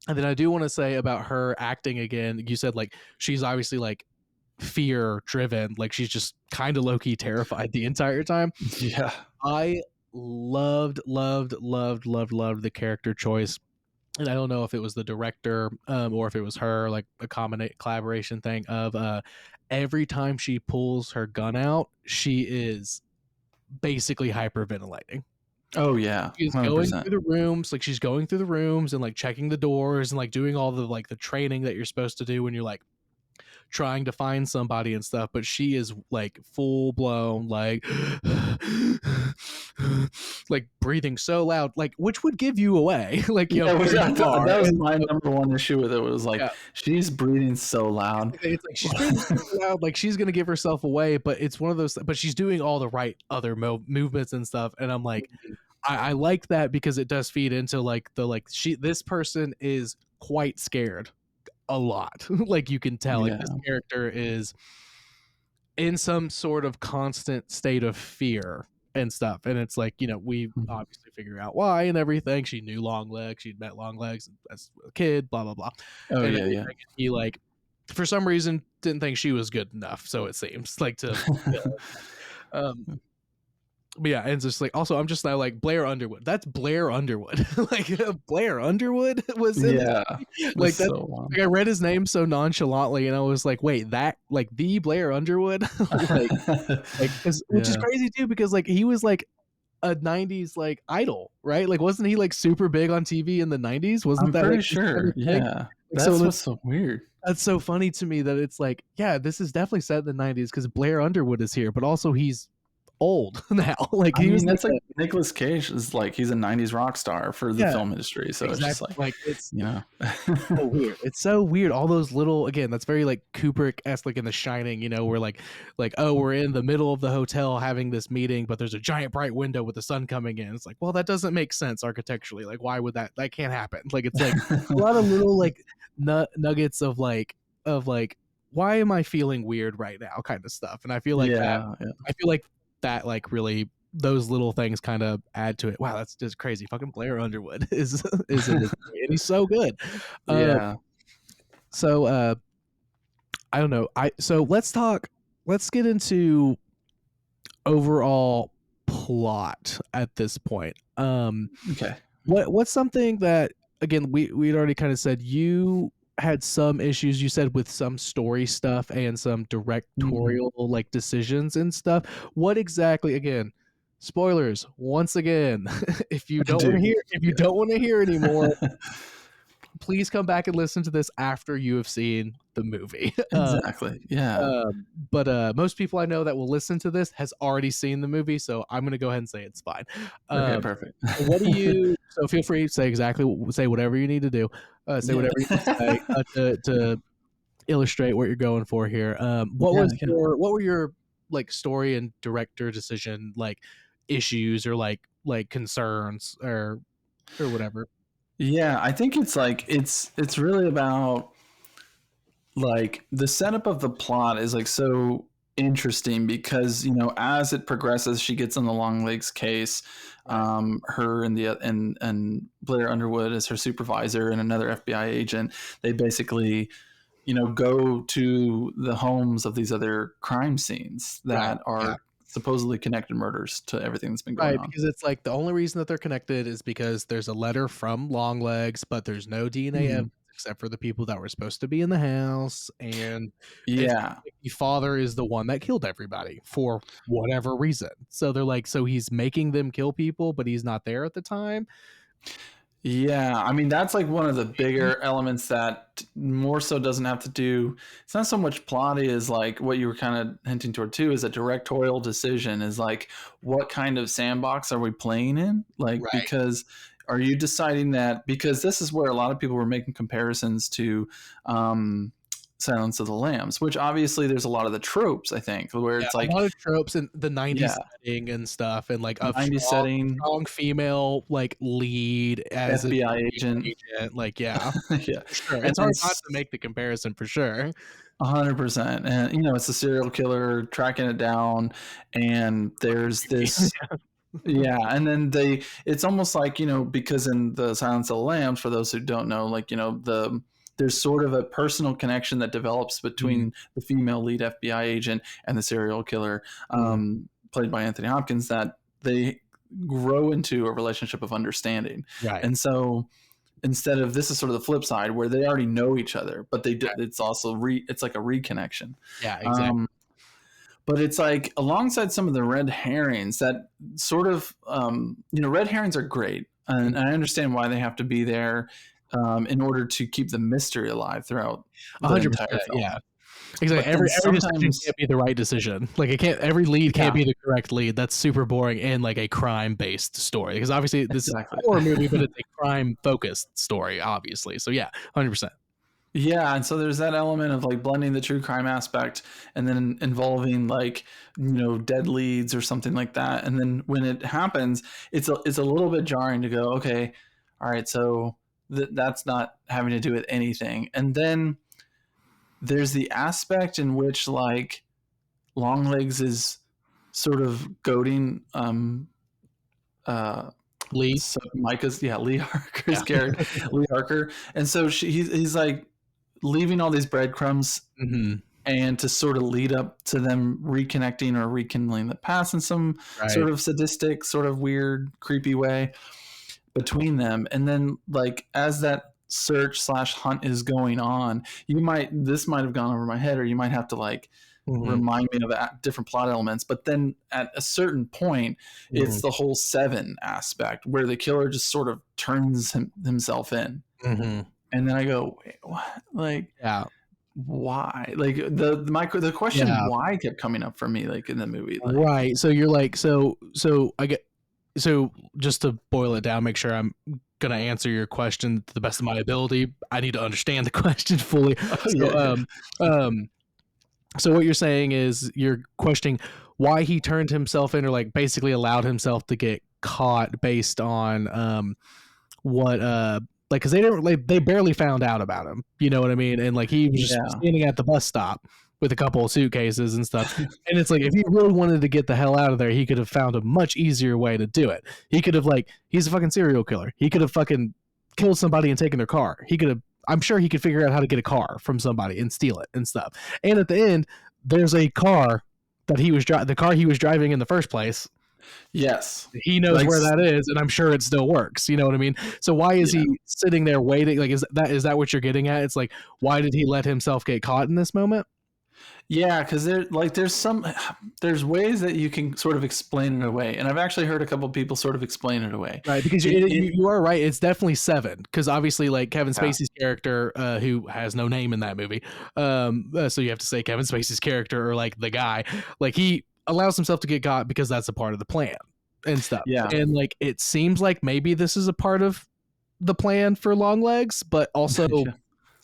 And then I do want to say about her acting again. You said like she's obviously like fear driven, like she's just kind of low key terrified the entire time. Yeah. I loved the character choice, and I don't know if it was the director or if it was her, like a collaboration thing of every time she pulls her gun out, she is basically hyperventilating. Oh yeah. She's going 100%. through the rooms, like she's going through the rooms and like checking the doors and like doing all the like the training that you're supposed to do when you're like trying to find somebody and stuff, but she is like full blown like like breathing so loud, like which would give you away like you know Yeah, where you are. that was And my so, number one issue with it. Was like yeah, she's breathing so loud. it's like she's breathing super loud, like she's gonna give herself away, but it's one of those, but she's doing all the right other movements and stuff, and I'm like I like that because it does feed into like the like this person is quite scared a lot. Like you can tell like Yeah. this character is in some sort of constant state of fear and stuff. And it's like, you know, we Mhm. obviously figure out why and everything. She knew Longlegs, she'd met Longlegs as a kid, blah, blah, blah. Oh And yeah, everything. yeah. And he like for some reason didn't think she was good enough, so it seems like to kill her. But yeah, and it's just like also I'm just now like Blair Underwood. That's Blair Underwood. Like Blair Underwood was in this Yeah. movie. It's Like that's so like I read his name so nonchalantly and I was like, wait, that like the Blair Underwood? Like which is Yeah. crazy too, because like he was like a 90s like idol, right? Like wasn't he like super big on TV in the 90s? Wasn't I'm that like pretty his kind sure. of thing? Yeah. Like so That's what's so weird. that's so funny to me that it's like, yeah, this is definitely set in the 90s because Blair Underwood is here, but also he's old now. Like I he was mean, like that's like Nicolas Cage is like he's a '90s rock star for the film industry. So it's just exactly. Like it's you know, so weird. It's so weird. All those little, again, that's very like Kubrick-esque, like in The Shining, you know, where like, oh, we're in the middle of the hotel having this meeting, but there's a giant bright window with the sun coming in. It's like, well, that doesn't make sense architecturally. Like, why would that can't happen? Like, it's like a lot of little like nuggets of like, why am I feeling weird right now, kind of stuff. And I feel like yeah. I feel like that like really those little things kind of add to it. Wow, that's just crazy. Fucking Blair Underwood is in this movie, and he's so good. Uh, Yeah. so I don't know. So let's get into overall plot at this point. Okay. What's something that, again, we'd already kind of said you had some issues, you said, with some story stuff and some directorial like decisions and stuff. What exactly, again, spoilers once again, if you don't want to Dude. hear don't want to hear anymore, please come back and listen to this after you have seen the movie. Exactly. Yeah. But most people I know that will listen to this has already seen the movie, so I'm gonna go ahead and say it's fine. Okay, perfect. What do you? So feel free to say whatever you need to do. Say Yeah. whatever you need to say to illustrate what you're going for here. Yeah, yeah. What were your like story and director decision like issues or like concerns or whatever? Yeah, I think it's like it's really about like the setup of the plot is like so interesting because as it progresses she gets in the Longlegs case. Right. Her and the and Blair Underwood as her supervisor and another FBI agent, they basically go to the homes of these other crime scenes Right. that Yeah. are supposedly connected murders to everything that's been going Right, on. because it's like the only reason that they're connected is because there's a letter from Longlegs, but there's no DNA Mhm. evidence except for the people that were supposed to be in the house, and it seems Yeah. like the father is the one that killed everybody for whatever reason. So they're like, so he's making them kill people, but he's not there at the time. Yeah, I mean that's like one of the bigger elements that more so doesn't have to do. It's not so much plotty as like what you were kind of hinting toward too. Is a directorial decision. Is like what kind of sandbox are we playing in? Like Right. because are you deciding that because this is where a lot of people were making comparisons to Silence of the Lambs, which obviously there's a lot of the tropes. I think where Yeah, it's a like lot of tropes in the '90s yeah, setting and stuff, and like a 90s setting, strong female like lead as a FBI agent, agent. Like, yeah, yeah, for sure. and It's then hard not to make the comparison for sure. 100%. And it's a serial killer tracking it down, and there's Creepy. this yeah, and then it's almost like, because in the Silence of the Lambs, for those who don't know, like, there's sort of a personal connection that develops Mhm, between the female lead FBI agent and the serial killer, mhm. played by Anthony Hopkins, that they grow into a relationship of understanding. Right. And so instead of this is sort of the flip side where they already know each other, but it's also it's like a reconnection. Yeah, exactly. Um, but it's like alongside some of the red herrings that sort of red herrings are great, and I understand why they have to be there in order to keep the mystery alive throughout the entire 100%, film. yeah. Exactly. But then Every decision sometimes can't be the right decision. Like, it can't every lead can't yeah, be the correct lead. That's super boring in, like, a crime-based story, because obviously this is a exactly. horror movie, but it's a crime-focused story, obviously. So, yeah, 100%. Yeah, and so there's that element of like blending the true crime aspect and then involving like dead leads or something like that. And then when it happens, it's a little bit jarring to go, okay, all right, so that's not having to do with anything. And then there's the aspect in which like Longlegs is sort of goading uh Lee? so Micah's Lee Harker's Yeah. character, Lee Harker, and so he's like leaving all these breadcrumbs Mhm. and to sort of lead up to them reconnecting or rekindling the past in some Right. sort of sadistic, sort of weird, creepy way between them. And then, like, as that search slash hunt is going on, this might have gone over my head, or you might have to like Mhm. remind me of different plot elements. But then at a certain point, it's Mhm. the whole Seven aspect where the killer just sort of turns himself in. Mhm. And then I go, wait, what? Like, Yeah. why? Like the question Yeah. why kept coming up for me, like in the movie. Like, Right. So you're like, so I get, so just to boil it down, make sure I'm gonna answer your question to the best of my ability. I need to understand the question fully. oh So yeah, um so what you're saying is you're questioning why he turned himself in, or like basically allowed himself to get caught based on what like, because they didn't, like, they barely found out about him, you know what I mean, and like he was just yeah, standing at the bus stop with a couple of suitcases and stuff, and it's like if he really wanted to get the hell out of there, he could have found a much easier way to do it. He could have, like, he's a fucking serial killer, he could have fucking killed somebody and taken their car. He could have, I'm sure he could figure out how to get a car from somebody and steal it and stuff. And at the end, there's a car that he was the car he was driving in the first place. yes, He knows like where that is, and I'm sure it still works. You know what I mean? So why is yeah. he sitting there waiting? Like, is that what you're getting at? It's like, why did he let himself get caught in this moment? Yeah, because there's ways that you can sort of explain it away, and I've actually heard a couple people sort of explain it away. Right, because you are right. It's definitely seven. Because obviously, like Kevin Spacey's character, who has no name in that movie, so you have to say Kevin Spacey's character, or like the guy, like he allows himself to get caught because that's a part of the plan and stuff. Yeah, And like it seems like maybe this is a part of the plan for Longlegs, but also yeah.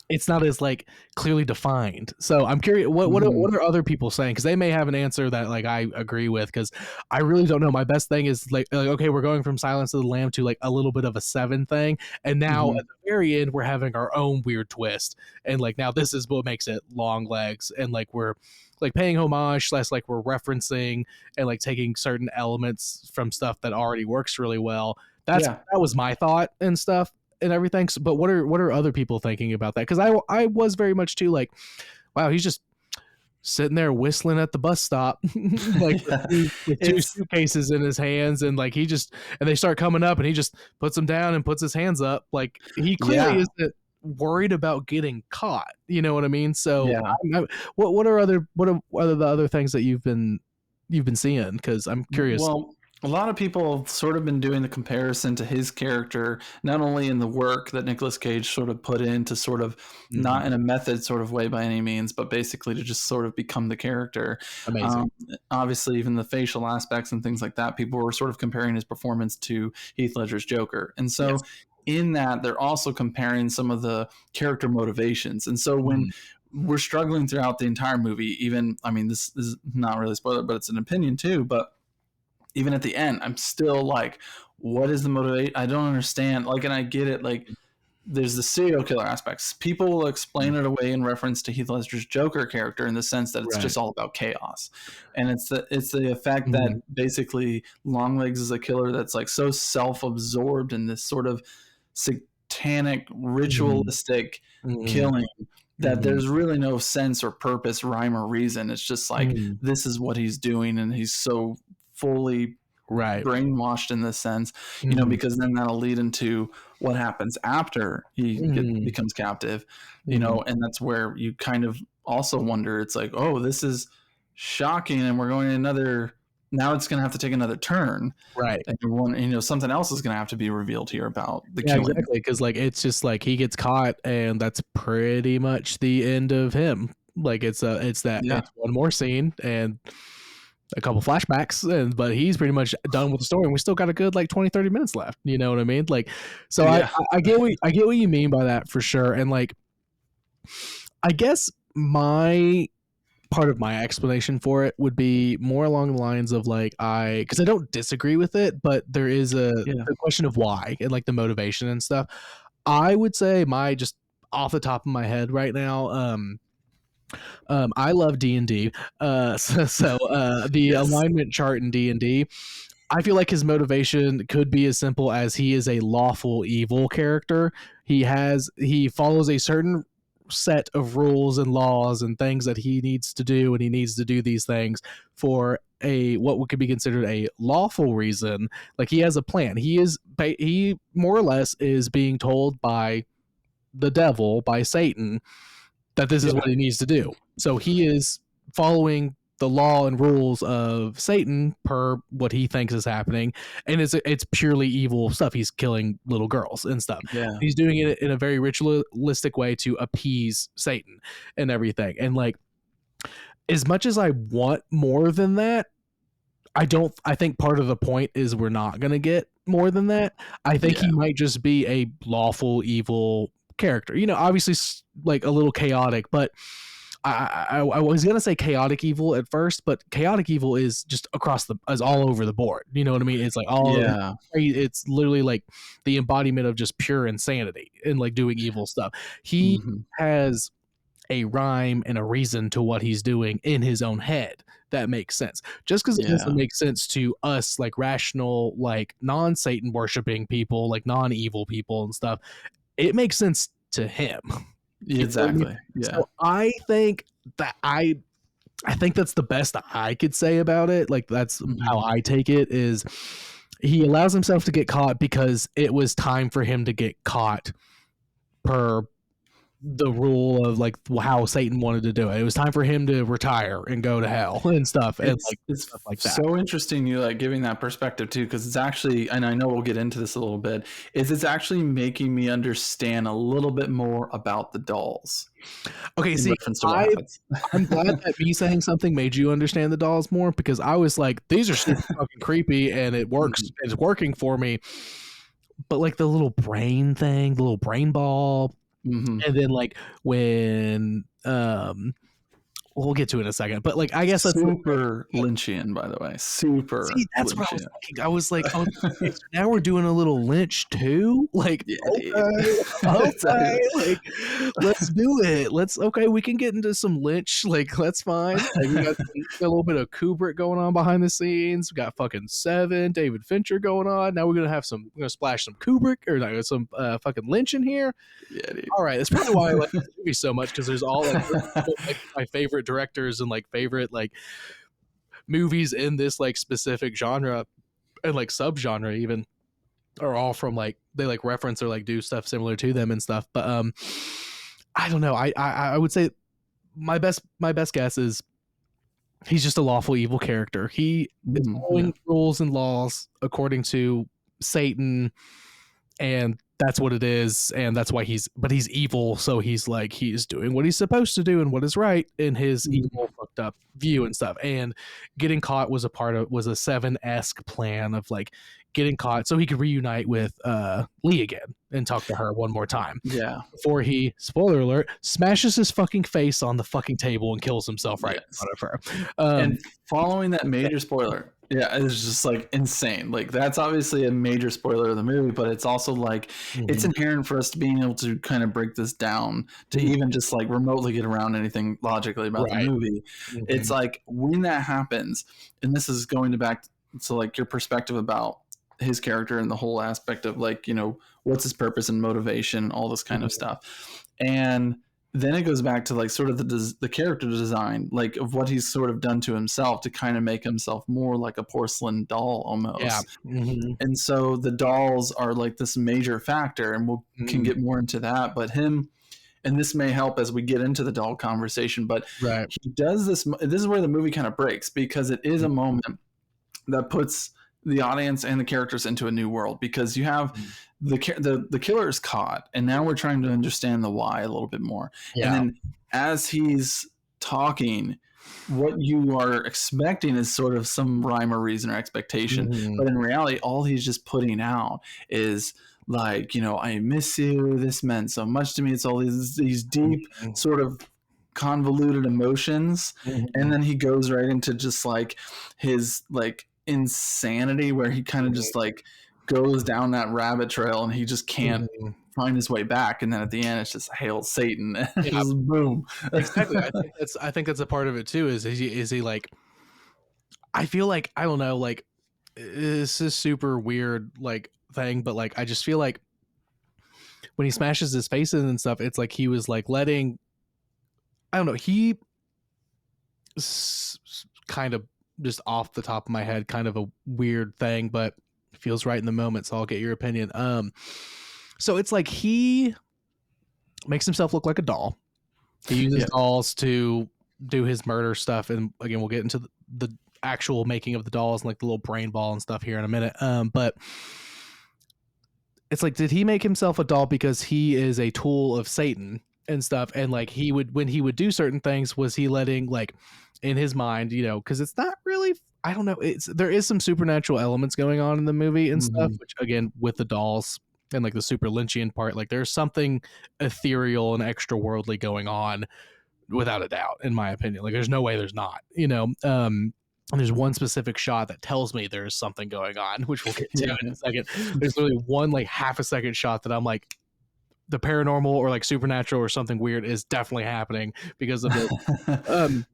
it's not as like clearly defined. So I'm curious, what are other people saying? Because they may have an answer that like I agree with. Because I really don't know. My best thing is like okay, we're going from Silence of the Lamb to like a little bit of a seven thing, and now at the very end we're having our own weird twist, and like now this is what makes it Longlegs, and like we're like paying homage slash like we're referencing and like taking certain elements from stuff that already works really well. That was my thought and stuff and everything. So, but what are other people thinking about that? Because I was very much too like, wow, he's just sitting there whistling at the bus stop, like with two suitcases in his hands, and like and they start coming up, and he just puts them down and puts his hands up, like he clearly isn't worried about getting caught. You know what I mean? So, what are the other things that you've been seeing? Because I'm curious. Well, a lot of people have sort of been doing the comparison to his character, not only in the work that Nicolas Cage sort of put in to sort of not in a method sort of way by any means, but basically to just sort of become the character. Amazing. Obviously, even the facial aspects and things like that, people were sort of comparing his performance to Heath Ledger's Joker. And so in that, they're also comparing some of the character motivations. And so when we're struggling throughout the entire movie, even, I mean, this is not really a spoiler, but it's an opinion too, but even at the end, I'm still like, what is the motivation? I don't understand. Like, and I get it. Like, there's the serial killer aspects. People will explain it away in reference to Heath Ledger's Joker character in the sense that it's just all about chaos. And it's the effect that basically Longlegs is a killer that's like so self-absorbed in this sort of satanic, ritualistic killing that there's really no sense or purpose, rhyme or reason. It's just like, this is what he's doing. And he's so fully brainwashed in this sense, you know, because then that'll lead into what happens after he becomes captive, you know, and that's where you kind of also wonder, it's like, oh, this is shocking, and we're going now it's going to have to take another turn, right? And you know, something else is going to have to be revealed here about the killing. Exactly, because like it's just like he gets caught, and that's pretty much the end of him. Like it's one more scene and a couple flashbacks, but he's pretty much done with the story, and we still got a good like 20-30 minutes left. You know what I mean? Like, so I get what you mean by that for sure. And like, I guess my part of my explanation for it would be more along the lines of like, because I don't disagree with it, but there is the question of why and like the motivation and stuff. I would say just off the top of my head right now, I love D&D. The alignment chart in D&D, I feel like his motivation could be as simple as he is a lawful evil character. He follows a certain set of rules and laws and things that he needs to do, and he needs to do these things for what could be considered a lawful reason. Like he has a plan. He more or less is being told by the devil, by Satan, that this is what he needs to do. So he is following the law and rules of Satan per what he thinks is happening, and it's purely evil stuff. He's killing little girls and stuff. Yeah. He's doing it in a very ritualistic way to appease Satan and everything. And like, as much as I want more than that, I think part of the point is we're not going to get more than that. I think he might just be a lawful evil character. You know, obviously like a little chaotic, but I was gonna say chaotic evil at first, but chaotic evil is just is all over the board. You know what I mean? It's like it's literally like the embodiment of just pure insanity and like doing evil stuff. He has a rhyme and a reason to what he's doing in his own head that makes sense. Just because it doesn't make sense to us, like rational, like non-Satan worshiping people, like non-evil people and stuff, it makes sense to him. Exactly. Yeah. So I think that's the best I could say about it. Like that's how I take it, is he allows himself to get caught because it was time for him to get caught per the rule of like how Satan wanted to do it. It was time for him to retire and go to hell and stuff. It's stuff like that. So interesting you like giving that perspective too, because it's actually, and I know we'll get into this a little bit, it's actually making me understand a little bit more about the dolls. Okay, see, I'm glad that me saying something made you understand the dolls more, because I was like, these are super fucking creepy and it works. It's working for me. But like the little brain thing, the little brain ball, and then like when we'll get to it in a second, but like I guess that's super Lynchian, by the way. Super. See, that's Lynchian. What I was thinking. I was like, oh, okay, so now we're doing a little Lynch too. Like, okay, like let's do it. Okay, we can get into some Lynch. Like, that's fine. Like, we got a little bit of Kubrick going on behind the scenes. We got fucking Seven, David Fincher going on. Now we're gonna splash some Kubrick or like, some fucking Lynch in here. Yeah, dude. All right, that's probably why I like this movie so much, because there's all like my favorite directors and like favorite like movies in this like specific genre and like subgenre even are all from like they like reference or like do stuff similar to them and stuff. But I don't know. I would say my best guess is he's just a lawful evil character. He is following rules and laws according to Satan, and that's what it is, and that's why he's evil, so he's doing what he's supposed to do and what is right in his evil fucked up view and stuff. And getting caught was a Seven-esque plan of like getting caught so he could reunite with Lee again and talk to her one more time. Yeah. Before he, spoiler alert, smashes his fucking face on the fucking table and kills himself right in front of her. And following that major spoiler, yeah, it's just like insane. Like that's obviously a major spoiler of the movie, but it's also like it's inherent for us to being able to kind of break this down to even just like remotely get around anything logically about the movie. It's like when that happens, and this is going back to like your perspective about his character and the whole aspect of like, you know, what's his purpose and motivation, all this kind of stuff. And then it goes back to like sort of the character design, like of what he's sort of done to himself to kind of make himself more like a porcelain doll almost. Yeah. And so the dolls are like this major factor, and we can get more into that. But him, and this may help as we get into the doll conversation, but he does this. This is where the movie kind of breaks, because it is a moment that puts the audience and the characters into a new world, because you have the killer is caught, and now we're trying to understand the why a little bit more. And then as he's talking, what you are expecting is sort of some rhyme or reason or expectation, but in reality all he's just putting out is like, you know, I miss you, this meant so much to me. It's all these deep sort of convoluted emotions, and then he goes right into just like his like insanity, where he kind of just like goes down that rabbit trail and he just can't find his way back, and then at the end it's just hail Satan. Just boom. Exactly. I think that's a part of it too, is he like, I feel like, I don't know, like this is super weird like thing, but like I just feel like when he smashes his face in and stuff, it's like he was like letting, I don't know, he kind of, just off the top of my head, kind of a weird thing, but feels right in the moment, so I'll get your opinion. So it's like he makes himself look like a doll. He uses dolls to do his murder stuff, and again we'll get into the actual making of the dolls and like the little brain ball and stuff here in a minute. But it's like, did he make himself a doll because he is a tool of Satan and stuff? And like he would, when he would do certain things, was he letting like in his mind, you know, because it's not really, I don't know, it's there is some supernatural elements going on in the movie and stuff, which again with the dolls and like the super Lynchian part, like there's something ethereal and extra worldly going on without a doubt, in my opinion. Like there's no way there's not, you know. And there's one specific shot that tells me there's something going on, which we'll get to in a second. There's literally one like half a second shot that I'm like, the paranormal or like supernatural or something weird is definitely happening because of this.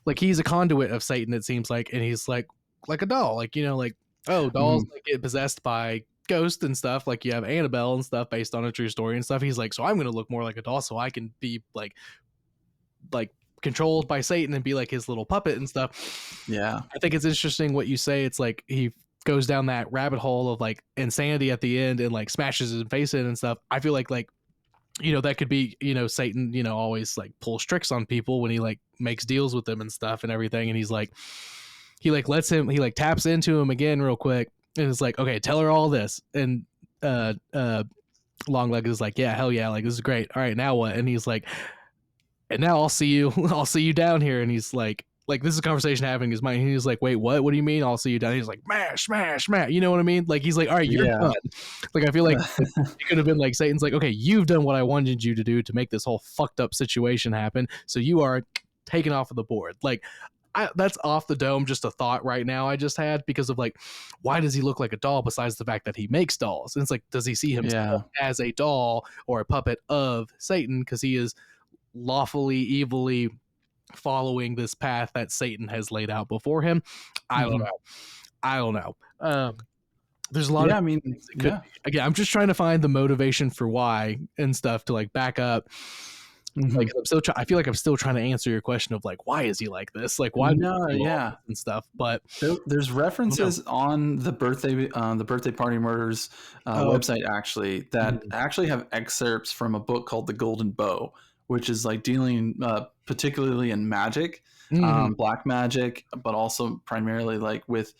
Like he's a conduit of Satan, it seems like, and he's like a doll, like, you know, like, oh, dolls like get possessed by ghosts and stuff, like you have Annabelle and stuff based on a true story and stuff. He's like, so I'm gonna look more like a doll so I can be like controlled by Satan and be like his little puppet and stuff. Yeah. I think it's interesting what you say. It's like he goes down that rabbit hole of like insanity at the end and like smashes his face in and stuff. I feel like, you know, that could be, you know, Satan, you know, always like pulls tricks on people when he like makes deals with them and stuff and everything. And he's like, he like lets him, he like taps into him again real quick. And it's like, okay, tell her all this. And Longlegs is like, yeah, hell yeah. Like, this is great. All right, now what? And he's like, and now I'll see you down here. And he's like this is a conversation happening in his mind. He's like, wait, what do you mean I'll see you down? He's like, mash, you know what I mean? Like he's like, all right, you're done. Like I feel like it could have been like Satan's like, okay, you've done what I wanted you to do to make this whole fucked up situation happen, so you are taken off of the board. Like that's off the dome, just a thought right now I just had, because of like, why does he look like a doll besides the fact that he makes dolls? And it's like, does he see himself as a doll or a puppet of Satan because he is lawfully, evilly following this path that Satan has laid out before him? I don't know. There's a lot of I mean, again, I'm just trying to find the motivation for why and stuff to like back up. Like I'm still I feel like I'm still trying to answer your question of like, why is he like this? Like why and stuff. But there's references on the birthday party murders website actually that actually have excerpts from a book called The Golden Bow, which is like dealing particularly in magic, black magic, but also primarily like with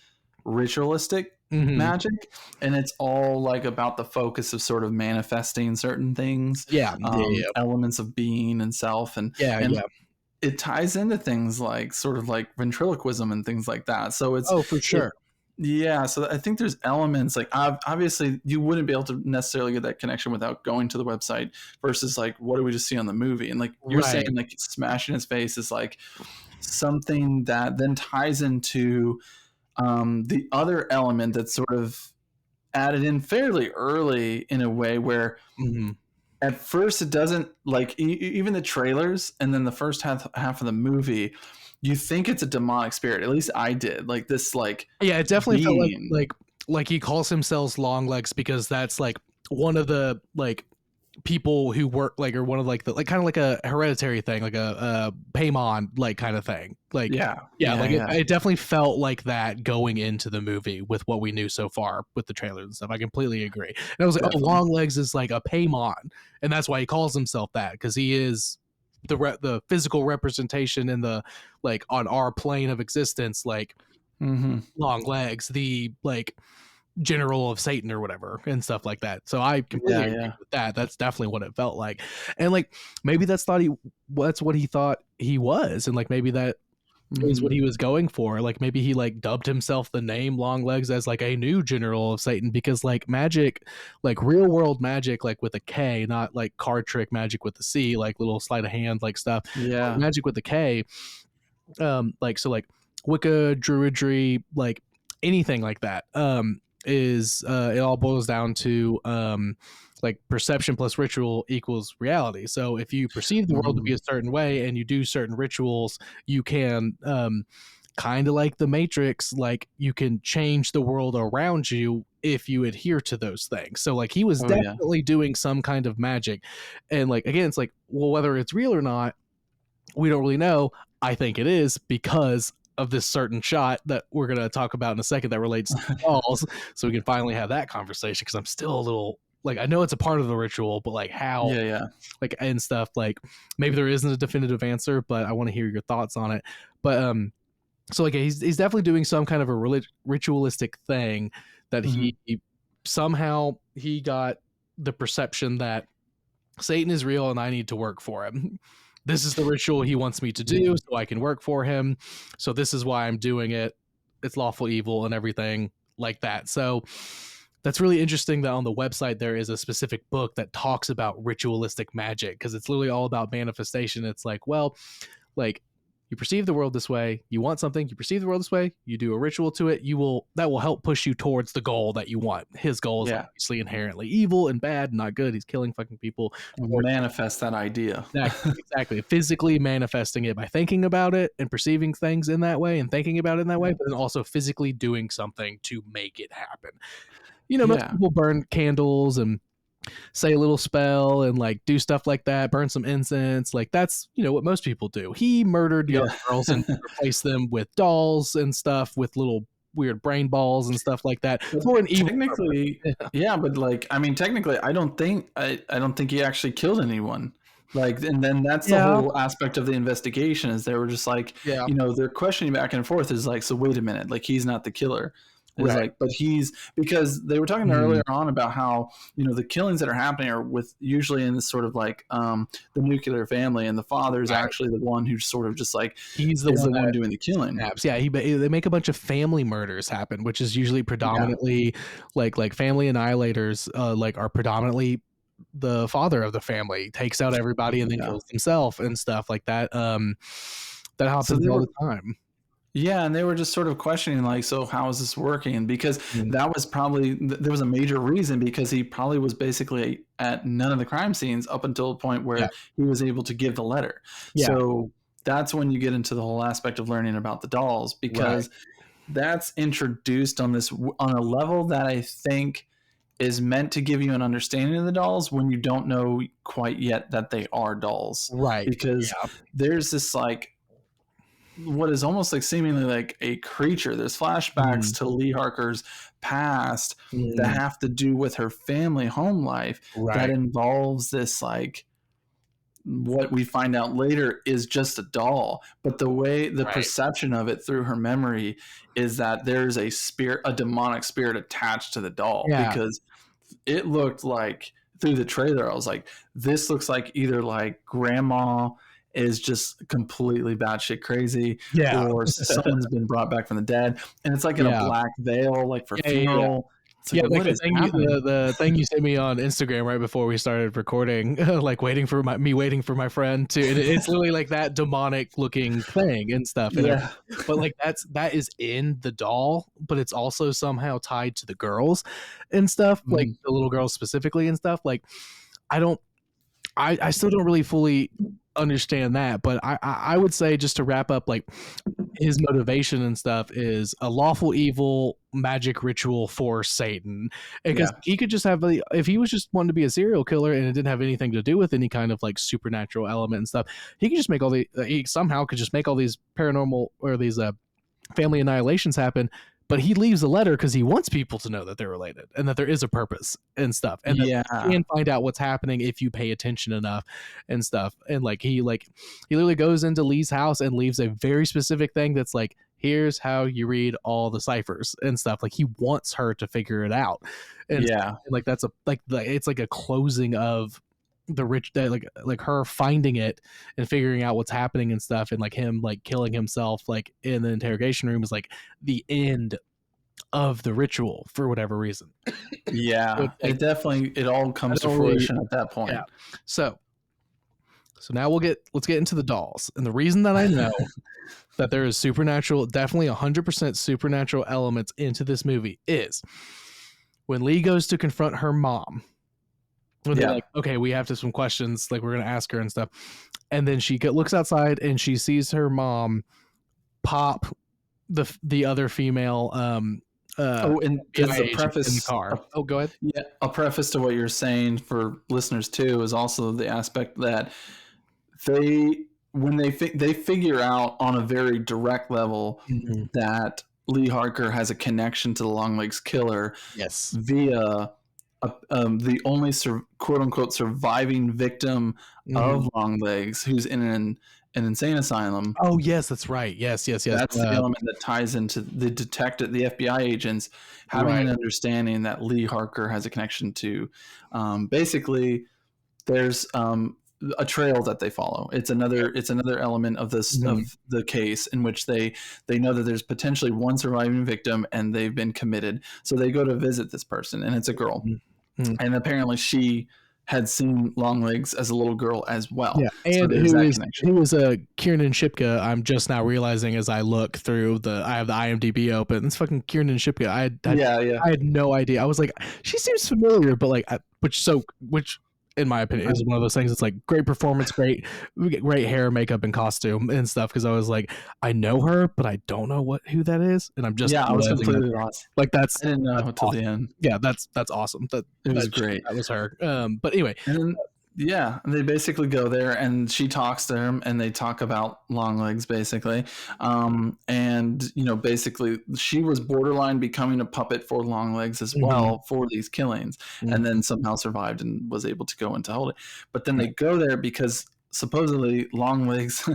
ritualistic magic, and it's all like about the focus of sort of manifesting certain things, elements of being and self, and it ties into things like sort of like ventriloquism and things like that. So it's for sure. So I think there's elements like obviously you wouldn't be able to necessarily get that connection without going to the website versus like what do we just see on the movie, and like you're saying like smashing his face is like something that then ties into the other element that's sort of added in fairly early in a way where at first it doesn't like even the trailers and then the first half of the movie, you think it's a demonic spirit. At least I did. Like this, like it definitely felt like he calls himself Longlegs because that's like one of the like people who work like, or one of like the like kind of like a hereditary thing, like a Paimon like kind of thing. Like it definitely felt like that going into the movie with what we knew so far with the trailers and stuff. I completely agree. And I was like, Longlegs is like a Paimon, and that's why he calls himself that, because he is the physical representation in the like on our plane of existence, like Longlegs, the like general of Satan or whatever and stuff like that. So I completely agree with that. That's definitely what it felt like. And like maybe that's what he thought he was, and like maybe that is what he was going for. Like maybe he like dubbed himself the name Longlegs as like a new general of Satan, because like magic, like real world magic, like with a K, not like card trick magic with the C, like little sleight of hand like stuff. Magic with a K, like so like Wicca, Druidry, like anything like that, is it all boils down to like perception plus ritual equals reality. So if you perceive the world to be a certain way and you do certain rituals, you can kind of like the Matrix, like you can change the world around you if you adhere to those things. So like he was definitely doing some kind of magic. And like again, it's like, well, whether it's real or not, we don't really know. I think it is, because of this certain shot that we're going to talk about in a second that relates to dolls, so we can finally have that conversation, because I'm still a little like I know it's a part of the ritual, but like how, yeah. like and stuff. Like maybe there isn't a definitive answer, but I want to hear your thoughts on it. But so like he's definitely doing some kind of a ritualistic thing that he somehow he got the perception that Satan is real and I need to work for him. This is the ritual he wants me to do so I can work for him. So this is why I'm doing it. It's lawful evil and everything like that. So that's really interesting that on the website there is a specific book that talks about ritualistic magic, because it's literally all about manifestation. It's like, well, like you perceive the world this way, you want something, you perceive the world this way, you do a ritual to it, that will help push you towards the goal that you want. His goal is obviously inherently evil and bad, not good. He's killing fucking people. Manifest that idea. Exactly. Physically manifesting it by thinking about it and perceiving things in that way and thinking about it in that way, but then also physically doing something to make it happen. You know, most people burn candles and say a little spell and like do stuff like that, burn some incense. Like that's, you know, what most people do. He murdered young girls and replaced them with dolls and stuff with little weird brain balls and stuff like that. For an evil technically, but like, I mean, technically, I don't think he actually killed anyone. Like, and then that's the whole aspect of the investigation is they were just like, you know, they're questioning back and forth is like, so wait a minute, like he's not the killer. It's like, but because they were talking earlier on about how, you know, the killings that are happening are with usually in this sort of like the nuclear family, and the father is actually the one who's sort of just like he's the one doing the killing. They make a bunch of family murders happen, which is usually predominantly like family annihilators. Like are predominantly the father of the family takes out everybody and then kills himself and stuff like that. That happens all the time. Yeah, and they were just sort of questioning, like, so how is this working? Because that was probably, there was a major reason, because he probably was basically at none of the crime scenes up until a point where he was able to give the letter. So that's when you get into the whole aspect of learning about the dolls, because that's introduced on a level that I think is meant to give you an understanding of the dolls when you don't know quite yet that they are dolls. Right. Because there's this like, what is almost like seemingly like a creature. There's flashbacks to Lee Harker's past that have to do with her family home life that involves this, like, what we find out later is just a doll, but the way the perception of it through her memory is that there's a spirit, a demonic spirit attached to the doll, because it looked like through the trailer, I was like, this looks like either like grandma is just completely batshit crazy, or someone's been brought back from the dead, and it's like in a black veil, like for funeral. Like, like the thing you sent me on Instagram right before we started recording, like waiting for my friend to. It's literally like that demonic looking thing and stuff. But like that is in the doll, but it's also somehow tied to the girls and stuff, like the little girls specifically and stuff. Like I still don't really fully understand that, but I would say, just to wrap up, like his motivation and stuff is a lawful evil magic ritual for Satan, because he could just have, if he was just wanting to be a serial killer and it didn't have anything to do with any kind of like supernatural element and stuff, he could just make he somehow could just make all these paranormal or these family annihilations happen. But he leaves a letter because he wants people to know that they're related and that there is a purpose and stuff, and that you can find out what's happening if you pay attention enough and stuff. And he literally goes into Lee's house and leaves a very specific thing that's like, here's how you read all the ciphers and stuff. Like he wants her to figure it out, and like that's it's like a closing of the rich, like her finding it and figuring out what's happening and stuff, and like him like killing himself like in the interrogation room is like the end of the ritual for whatever reason. It definitely, it all comes to fruition at that point. So now let's get into the dolls. And the reason that I know that there is supernatural, definitely 100% supernatural elements into this movie is when Lee goes to confront her mom. When they're like, okay, we have some questions, like we're gonna ask her and stuff, and then she looks outside and she sees her mom pop the other female. And just a preface in the car. Go ahead. Yeah, a preface to what you're saying for listeners too is also the aspect that when they figure out on a very direct level that Lee Harker has a connection to the Longlegs killer, via the only quote unquote surviving victim of Longlegs, who's in an insane asylum. Oh yes, that's right. Yes. That's the element that ties into the FBI agents having an understanding that Lee Harker has a connection to. Basically, there's a trail that they follow. It's another element of this of the case in which they know that there's potentially one surviving victim and they've been committed. So they go to visit this person, and it's a girl, and apparently she had seen Longlegs as a little girl as well. Yeah, and so who is Kiernan Shipka? I'm just now realizing as I look through I have the IMDb open. It's fucking Kiernan Shipka. I had no idea. I was like, she seems familiar, but like, which in my opinion is one of those things. It's like great performance, great hair, makeup, and costume and stuff. Because I was like, I know her, but I don't know who that is, and I'm just I was completely lost. Like I didn't know until the end. Yeah, that's awesome. It was great. That was her. But anyway, and then, they basically go there, and she talks to him, and they talk about Longlegs basically. And basically, she was borderline becoming a puppet for Longlegs as well for these killings, and then somehow survived and was able to go into hiding. But then they go there because supposedly Longlegs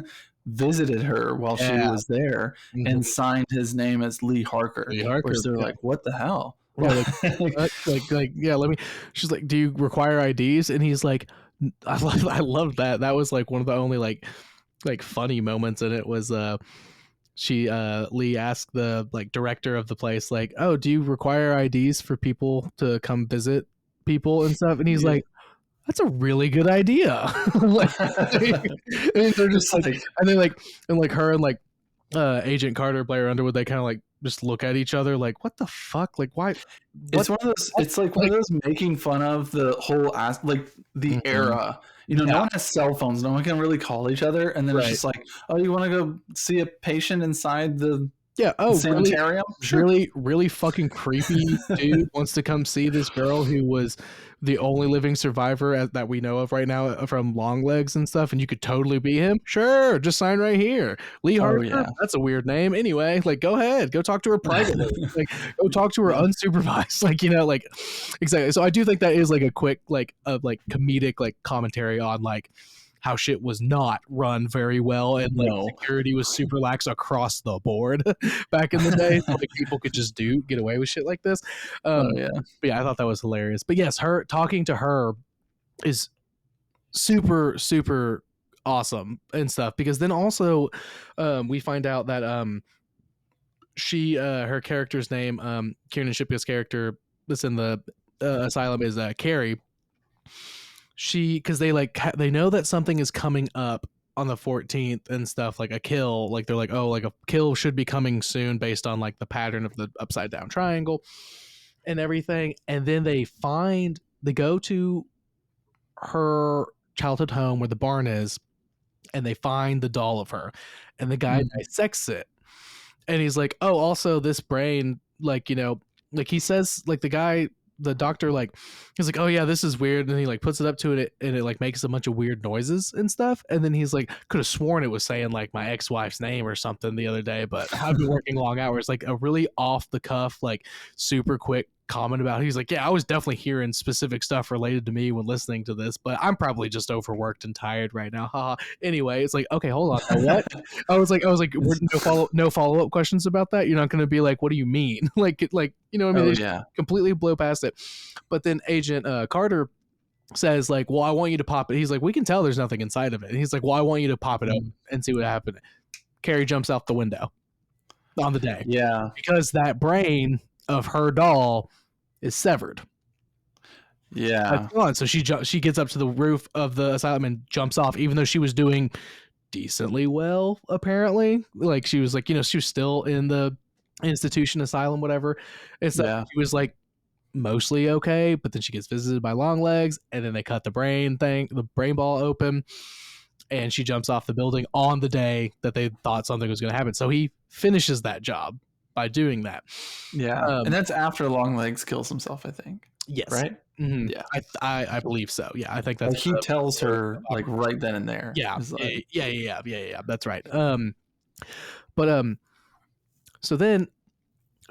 visited her while she was there and signed his name as Lee Harker. Which they're like, what the hell? Yeah, yeah, let me. She's like, do you require IDs? And he's like, I love that. That was like one of the only like funny moments in it was Lee asked the like director of the place like, oh, do you require IDs for people to come visit people and stuff? And he's like, that's a really good idea. Like, and they're just like, and then like her and like Agent Carter, Blair Underwood, they kind of like just look at each other like, what the fuck? Like, why? It's one of those. It's like one of those making fun of the whole the era. No one has cell phones. No one can really call each other, and then it's just like, oh, you want to go see a patient inside the sanitarium? Really fucking creepy dude wants to come see this girl who was the only living survivor that we know of right now from Longlegs and stuff, and you could totally be him. Sure, just sign right here. Lee Harker, that's a weird name. Anyway, like, go ahead, go talk to her privately. Like, go talk to her unsupervised. Like, like, exactly. So I do think that is like a quick comedic like commentary on like how shit was not run very well, and like security was super lax across the board back in the day. So, like, people could just get away with shit like this. But yeah, I thought that was hilarious. But yes, her talking to her is super, super awesome and stuff, because then also we find out that she her character's name, Kiernan Shipka's character that's in the asylum, is Carrie. Because they know that something is coming up on the 14th and stuff, like a kill. Like, they're like, oh, like a kill should be coming soon based on like the pattern of the upside down triangle and everything. And then they go to her childhood home where the barn is, and they find the doll of her, and the guy dissects it, and he's like, oh, also this brain, like, like he says, like the doctor, like, he's like, oh yeah, this is weird, and he like puts it up to it, and it like makes a bunch of weird noises and stuff, and then he's like, could have sworn it was saying like my ex-wife's name or something the other day, but I've been working long hours. Like a really off the cuff, like super quick comment about it. He's like, yeah, I was definitely hearing specific stuff related to me when listening to this, but I'm probably just overworked and tired right now. Haha. Anyway, it's like, okay, hold on. What? I was like, no follow up questions about that. You're not going to be like, what do you mean? like, you know what I mean? They completely blow past it. But then Agent Carter says like, well, I want you to pop it. He's like, we can tell there's nothing inside of it. And he's like, well, I want you to pop it open and see what happened. Carrie jumps out the window on the day. Yeah. Because that brain of her doll is severed. Yeah. So she gets up to the roof of the asylum and jumps off, even though she was doing decently well, apparently. Like, she was like, she was still in the institution, asylum, whatever. And so she was like mostly okay, but then she gets visited by Longlegs, and then they cut the brain ball open, and she jumps off the building on the day that they thought something was going to happen. So he finishes that job by doing that. Yeah. And that's after Longlegs kills himself, I think. Yes. Right? Mm-hmm. Yeah. I believe so. Yeah. I think that's like he tells her like right then and there. Yeah. Like, yeah. That's right. So then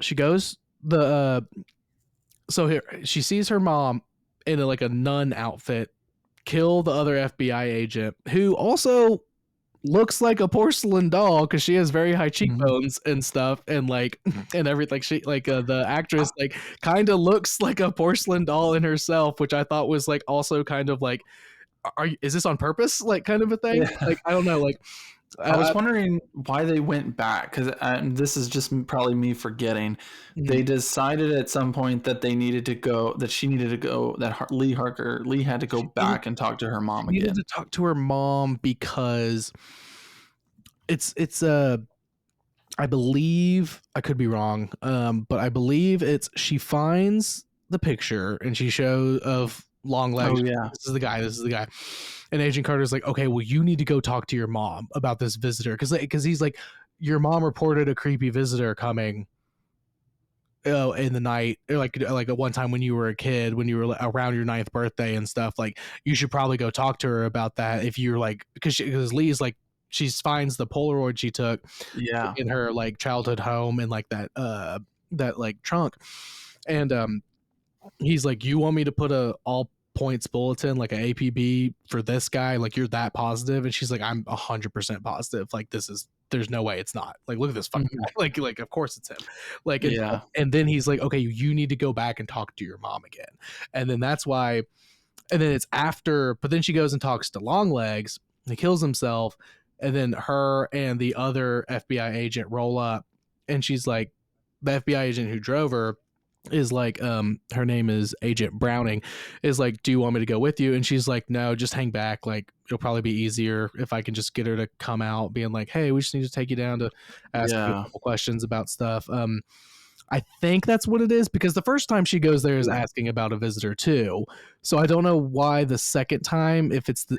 she goes so here she sees her mom in like a nun outfit, kill the other FBI agent who also looks like a porcelain doll because she has very high cheekbones and stuff, and like and everything. She like the actress like kind of looks like a porcelain doll in herself, which I thought was like also kind of like, is this on purpose, like kind of a thing? Yeah. Like I don't know, like I was wondering why they went back, because this is just probably me forgetting. They decided at some point that they needed to go, that she needed to go, that Lee had to go back and talk to her mom again. Needed to talk to her mom because it's I believe, I could be wrong, but I believe it's, she finds the picture and she shows of Longlegs. Oh yeah, This is the guy. This is the guy. And Agent Carter's like, okay, well, you need to go talk to your mom about this visitor, because he's like, your mom reported a creepy visitor coming in the night, or like at one time when you were a kid, when you were around your 9th birthday and stuff. Like, you should probably go talk to her about that if you're like, because Lee's like, she finds the Polaroid she took in her like childhood home in like that like trunk, and he's like, you want me to put a all points bulletin, like a APB for this guy, like you're that positive? And she's like, I'm 100% positive, like there's no way it's not, like look at this fucking guy, like of course it's him, like and then he's like, okay, you need to go back and talk to your mom again. And then that's why, and then it's after, but then she goes and talks to Longlegs, he kills himself, and then her and the other FBI agent roll up, and she's like, the FBI agent who drove her is like, her name is Agent Browning, is like, do you want me to go with you? And she's like, no, just hang back, like it'll probably be easier if I can just get her to come out, being like, hey, we just need to take you down to ask you a couple questions about stuff. I think that's what it is, because the first time she goes there is asking about a visitor too. So I don't know why the second time, if that's the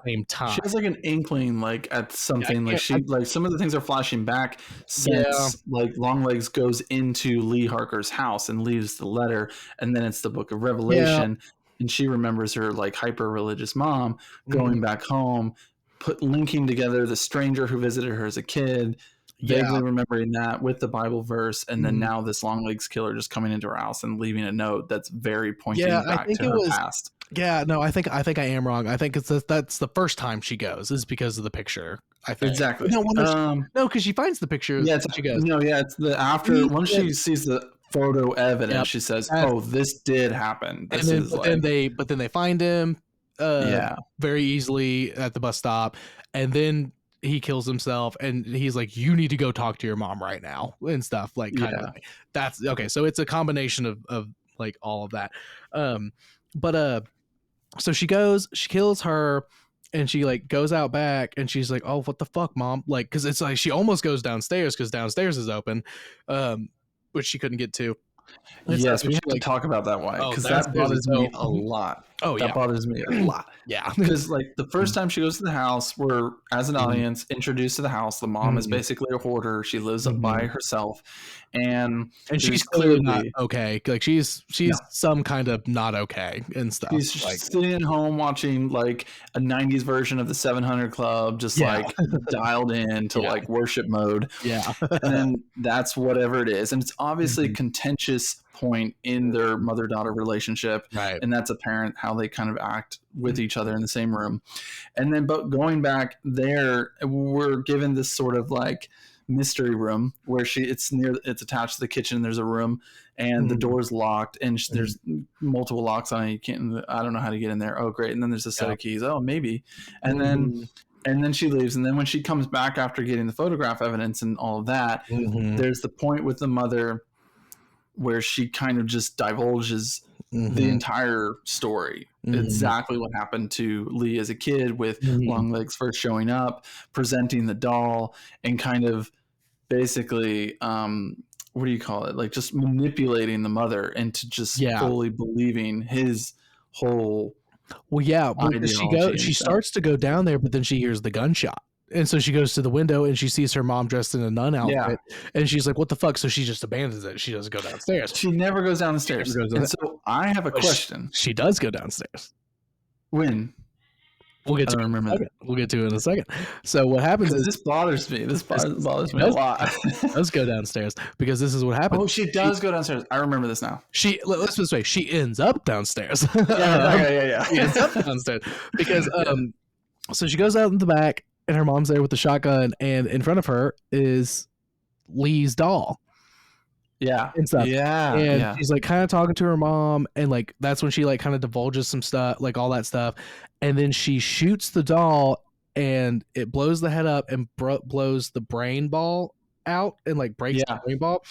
same time. She has like an inkling, like at something, like like some of the things are flashing back since like Longlegs goes into Lee Harker's house and leaves the letter, and then it's the Book of Revelation, and she remembers her like hyper religious mom going back home, linking together the stranger who visited her as a kid, vaguely remembering that with the Bible verse, and then now this Longlegs killer just coming into her house and leaving a note that's very pointing back to her past. Yeah, no, I think I am wrong. I think that's the first time she goes is because of the picture. I think exactly. No, because she finds the picture. Yeah, she goes. No, yeah, it's the after once she sees the photo evidence, she says, "Oh, this did happen." This then they find him, very easily at the bus stop, and then he kills himself, and he's like, you need to go talk to your mom right now and stuff, like kind of like, that's okay. So it's a combination of like all of that. So she kills her, and she like goes out back, and she's like, oh, what the fuck, mom? Like, because it's like she almost goes downstairs because downstairs is open, which she couldn't get to. Yes, we have to talk about that. Why? Because that bothers me a lot. That bothers me a lot. Because like the first time she goes to the house, we're as an audience introduced to the house. The mom is basically a hoarder. She lives up by herself, and she's clearly not okay. Like she's some kind of not okay and stuff. She's like sitting at home watching like a 90s version of the 700 Club, just like dialed in to like worship mode. And then that's whatever it is, and it's obviously a contentious point in their mother-daughter relationship, and that's apparent how they kind of act with each other in the same room. And then but going back there, we're given this sort of like mystery room where it's attached to the kitchen. There's a room, and the door's locked, and there's multiple locks on it. I don't know how to get in there. Oh great. And then there's a set of keys. Oh maybe. And then she leaves, and then when she comes back after getting the photograph evidence and all of that, there's the point with the mother where she kind of just divulges the entire story, exactly what happened to Lee as a kid, with Longlegs first showing up, presenting the doll, and kind of basically, what do you call it? Like just manipulating the mother into just fully believing his whole. Well, yeah, she starts to go down there, but then she hears the gunshot. And so she goes to the window, and she sees her mom dressed in a nun outfit, and she's like, what the fuck? So she just abandons it. She doesn't go downstairs. She never goes down the stairs. So I have a question. She does go downstairs. When? We'll get I to don't it in a remember second. We'll get to it in a second. So what happens because is this bothers me. This bothers me a does, lot. does go downstairs because this is what happens. Oh, she does go downstairs. I remember this now. Let's put this way, she ends up downstairs. Yeah. She ends up downstairs because so she goes out in the back and her mom's there with the shotgun, and in front of her is Lee's doll. Yeah. And stuff. Yeah. And Yeah. she's like kind of talking to her mom, and like that's when she like kind of divulges some stuff, like all that stuff. And then she shoots the doll and it blows the head up and blows the brain ball out and like breaks the brain ball.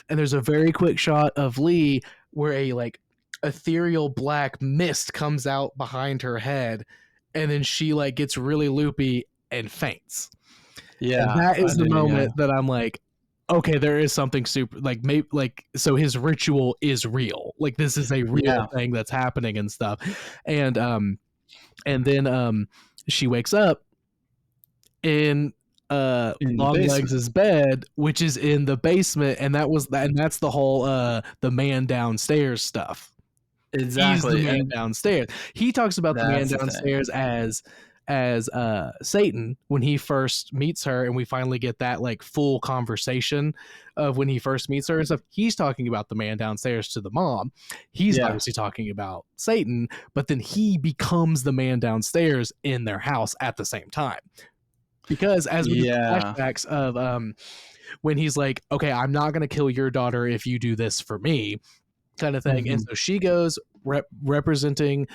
And there's a very quick shot of Lee where a like ethereal black mist comes out behind her head, and then she like gets really loopy and faints. Yeah. And that is the moment that I'm like, okay, there is something super like maybe like so his ritual is real. Like this is a real thing that's happening and stuff. And then she wakes up in Longlegs' bed, which is in the basement, and that's the whole the man downstairs stuff. Exactly. He's the man downstairs. He talks about the man downstairs as Satan when he first meets her, and we finally get that like full conversation of when he first meets her and stuff. He's talking about the man downstairs to the mom. He's obviously talking about Satan, but then he becomes the man downstairs in their house at the same time. Because as we get flashbacks of when he's like, okay, I'm not going to kill your daughter if you do this for me, kind of thing. Mm-hmm. And so she goes representing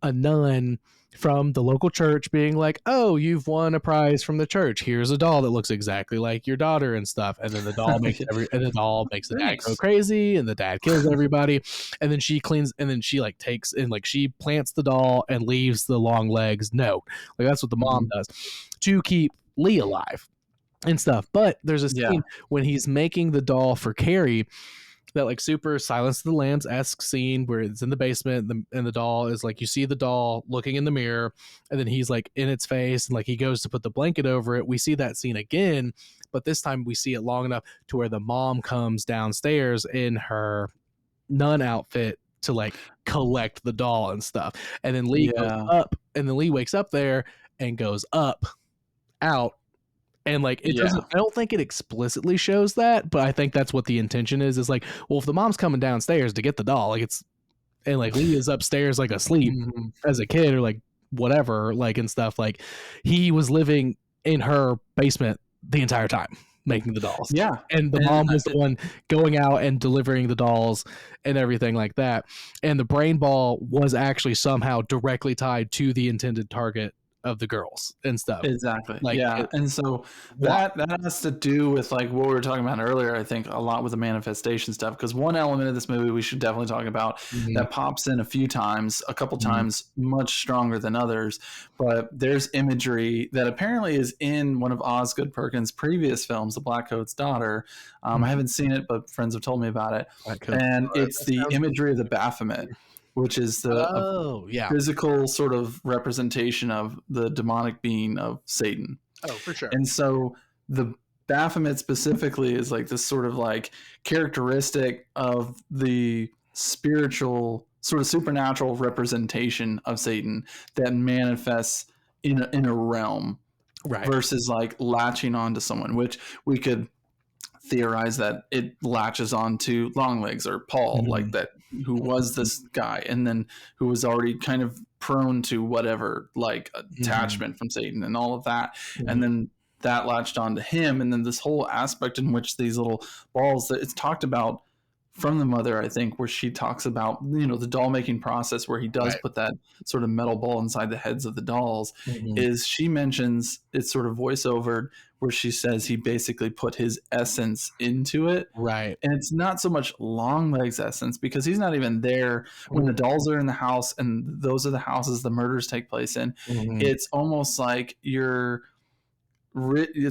a nun from the local church being like, oh, you've won a prize from the church. Here's a doll that looks exactly like your daughter and stuff. And then the doll makes the dad go crazy, and the dad kills everybody. And then she cleans, and then she like takes and like she plants the doll and leaves the Longlegs note. Like that's what the mom does to keep Lee alive and stuff. But there's a scene when he's making the doll for Carrie, that like super Silence of the Lambs-esque scene where it's in the basement and the doll is like, you see the doll looking in the mirror, and then he's like in its face, and like he goes to put the blanket over it. We see that scene again, but this time we see it long enough to where the mom comes downstairs in her nun outfit to like collect the doll and stuff. And then Lee goes up, and then Lee wakes up there and goes up out. And like it doesn't, I don't think it explicitly shows that, but I think that's what the intention is like, well, if the mom's coming downstairs to get the doll, like it's, and like Lee is upstairs like asleep as a kid or like whatever, like and stuff, like he was living in her basement the entire time making the dolls. And the mom was the one going out and delivering the dolls and everything like that. And the brain ball was actually somehow directly tied to the intended target of the girls and stuff. Exactly. Like and so that has to do with like what we were talking about earlier, I think a lot with the manifestation stuff, because one element of this movie we should definitely talk about that pops in a few times, a couple times much stronger than others, but there's imagery that apparently is in one of Osgood Perkins' previous films, The Black Coat's Daughter. I haven't seen it, but friends have told me about it. And it's the imagery of the Baphomet, which is the physical sort of representation of the demonic being of Satan. Oh, for sure. And so the Baphomet specifically is like this sort of like characteristic of the spiritual, sort of supernatural representation of Satan that manifests in a realm, versus like latching onto someone, which we could theorize that it latches on to Longlegs or Paul, like that, who was this guy and then who was already kind of prone to whatever, like attachment from Satan and all of that. And then that latched onto him. And then this whole aspect in which these little balls that it's talked about from the mother, I think, where she talks about, you know, the doll making process where he does put that sort of metal ball inside the heads of the dolls, is she mentions it's sort of voiceover where she says he basically put his essence into it. Right. And it's not so much Longlegs' essence because he's not even there when the dolls are in the house and those are the houses the murders take place in. It's almost like it's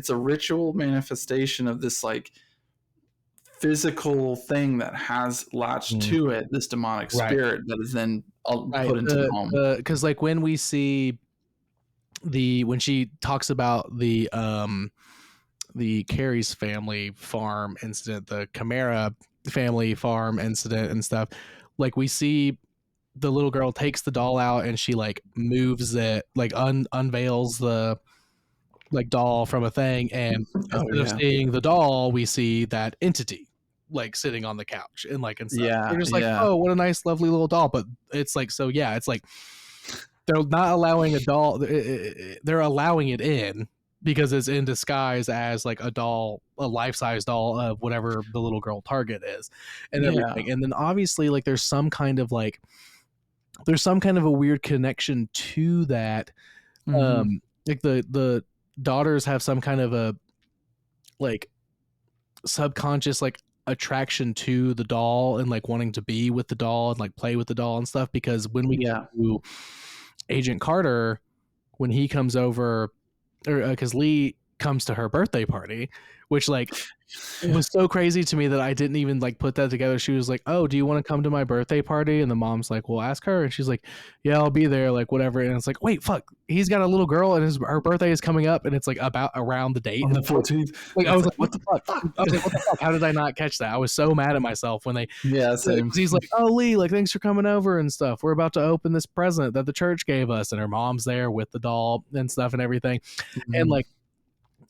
a ritual manifestation of this like physical thing that has latched to it, this demonic spirit that is then put into the home. Because like when we see when she talks about the Carey's family farm incident, the Camara family farm incident and stuff, like we see the little girl takes the doll out and she like moves it, like unveils the like doll from a thing, and instead of seeing the doll, we see that entity like sitting on the couch and like and stuff. We're just like, oh, what a nice, lovely little doll. But it's like, so yeah, it's like they're not allowing a doll. They're allowing it in because it's in disguise as like a doll, a life-size doll of whatever the little girl target is, and everything. And then obviously, like, there's some kind of a weird connection to that. Like the daughters have some kind of a like subconscious like attraction to the doll and like wanting to be with the doll and like play with the doll and stuff, because when we get to Agent Carter, when he comes over, or because Lee comes to her birthday party, which like it was so crazy to me that I didn't even like put that together. She was like, oh, do you want to come to my birthday party? And the mom's like, well, ask her. And she's like, yeah, I'll be there, like whatever. And it's like, wait, fuck, he's got a little girl and her birthday is coming up, and it's like about around the date on the 14th. Like, I was like, what the fuck? I was like, what the fuck? How did I not catch that? I was so mad at myself when they same. He's like, oh, Lee, like, thanks for coming over and stuff. We're about to open this present that the church gave us, and her mom's there with the doll and stuff and everything. And like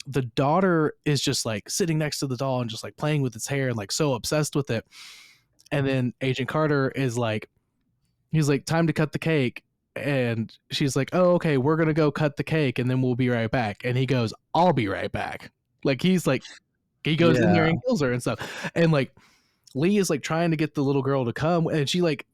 the daughter is just like sitting next to the doll and just like playing with its hair and like so obsessed with it. And then Agent Carter is like, he's like, time to cut the cake. And she's like, oh, okay, we're gonna go cut the cake and then we'll be right back. And he goes, I'll be right back. Like, he's like, he goes in there and kills her and stuff. And like Lee is like trying to get the little girl to come, and she like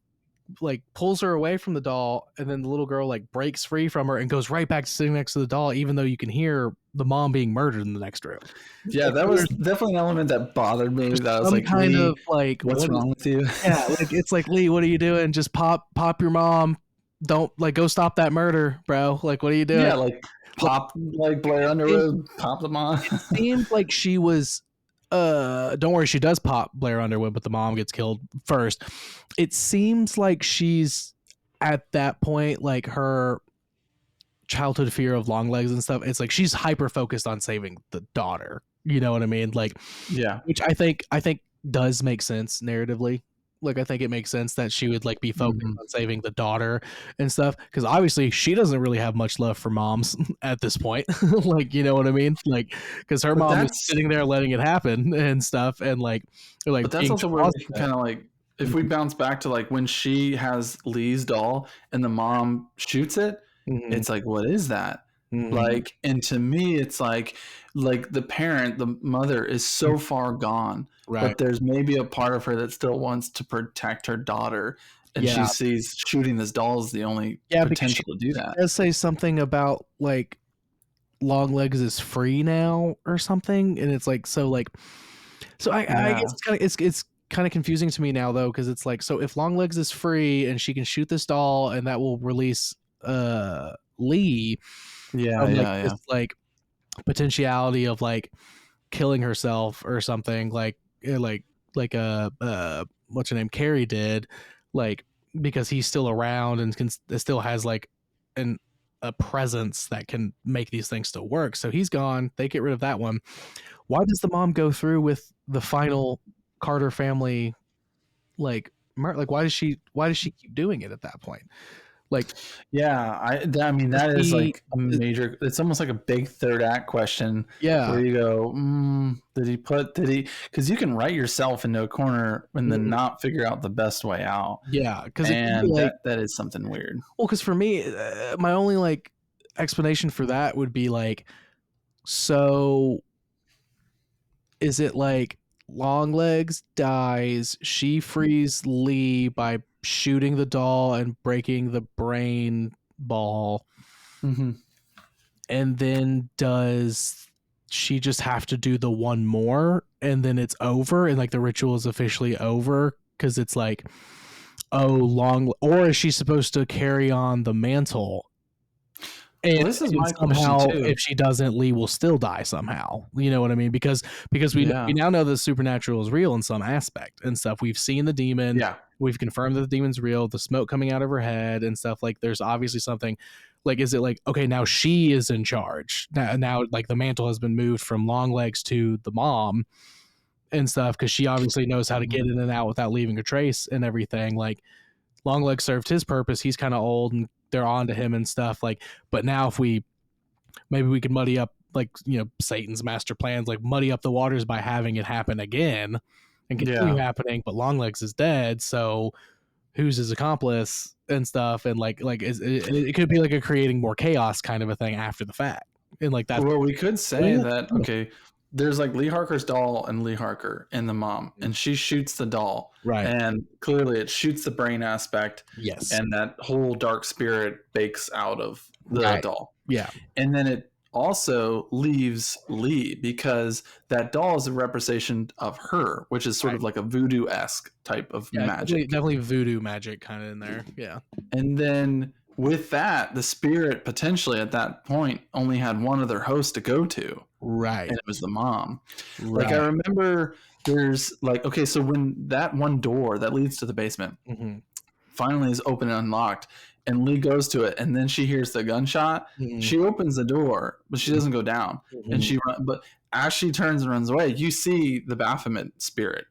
pulls her away from the doll, and then the little girl like breaks free from her and goes right back to sitting next to the doll, even though you can hear the mom being murdered in the next room. Yeah, like, that was definitely an element that bothered me. That was like, kind Lee, of like, what's wrong with you? Yeah, like it's like, Lee, what are you doing? Just pop your mom. Don't like go stop that murder, bro. Like, what are you doing? Yeah, like pop like Blair Underwood, pop the mom. It seemed like she was don't worry, she does pop Blair Underwood, but the mom gets killed first. It seems like she's at that point, like her childhood fear of Longlegs and stuff, it's like she's hyper focused on saving the daughter. You know what I mean? Like, yeah, which I think does make sense narratively. Like, I think it makes sense that she would like be focused on saving the daughter and stuff, because obviously she doesn't really have much love for moms at this point. Like, you know what I mean? Like, because her mom is sitting there letting it happen and stuff, and like, but that's also where we can kind of like, if we bounce back to like when she has Lee's doll and the mom shoots it, it's like, what is that? Like, and to me, it's like the parent, the mother is so far gone, but there's maybe a part of her that still wants to protect her daughter, and she sees shooting this doll as the only potential to do that. Does say something about like Longlegs is free now or something, and it's like, so like, so I guess it's kind of confusing to me now though, because it's like, so if Longlegs is free and she can shoot this doll and that will release Lee, this like potentiality of like killing herself or something, like what's her name, Carrie did, like, because he's still around and still has like a presence that can make these things still work. So he's gone, they get rid of that one. Why does the mom go through with the final Carter family like why does she keep doing it at that point? Like, yeah, I mean, that is like a major, it's almost like a big third act question. Yeah. Where you go, did he, because you can write yourself into a corner and then not figure out the best way out. Yeah. Because like, that is something weird. Well, because for me, my only like explanation for that would be like, so is it like Longlegs dies, she frees Lee by shooting the doll and breaking the brain ball, and then does she just have to do the one more and then it's over and like the ritual is officially over? Because it's like, oh, or is she supposed to carry on the mantle? And this is my somehow, question too. if she doesn't, Lee will still die somehow. You know what I mean? Because we now know the supernatural is real in some aspect and stuff. We've seen the demon. Yeah. We've confirmed that the demon's real. The smoke coming out of her head and stuff. Like, there's obviously something. Like, is it like, okay, now she is in charge. Now like the mantle has been moved from Longlegs to the mom and stuff, because she obviously knows how to get in and out without leaving a trace and everything. Like Longlegs served his purpose. He's kind of old and they're on to him and stuff. Like, but now if maybe we could muddy up, like, Satan's master plans, like muddy up the waters by having it happen again and continue happening. But Longlegs is dead, so who's his accomplice and stuff? And it could be like a creating more chaos kind of a thing after the fact. And like that. Well, we could say that, okay, there's like Lee Harker's doll and Lee Harker and the mom, and she shoots the doll. Right. And clearly it shoots the brain aspect. Yes. And that whole dark spirit bakes out of the doll. Yeah. And then it also leaves Lee because that doll is a representation of her, which is sort of like a voodoo-esque type of magic. Definitely voodoo magic kind of in there. Yeah. And then with that, the spirit potentially at that point only had one other host to go to. Right. And it was the mom. Right. Like I remember there's like, okay, so when that one door that leads to the basement finally is open and unlocked, and Lee goes to it, and then she hears the gunshot. She opens the door, but she doesn't go down. And but as she turns and runs away, you see the Baphomet spirit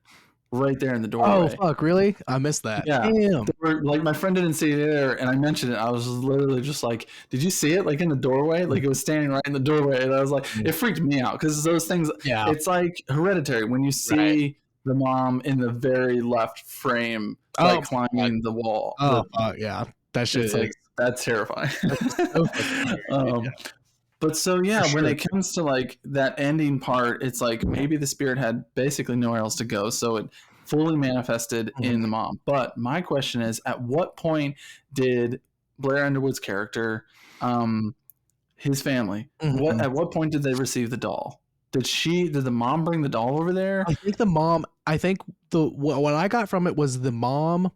right there in the doorway. Oh fuck! Really? I missed that. Yeah. Damn. Like my friend didn't see it there, and I mentioned it. I was literally just like, "Did you see it? Like in the doorway? Like it was standing right in the doorway." And I was like, it freaked me out because those things. Yeah. It's like Hereditary when you see the mom in the very left frame, like climbing the wall. Oh yeah, that shit is like that's terrifying. But so when it comes to like that ending part, it's like maybe the spirit had basically nowhere else to go, so it fully manifested in the mom. But my question is, at what point did Blair Underwood's character, his family, at what point did they receive the doll? Did the mom bring the doll over there? I think what I got from it was the mom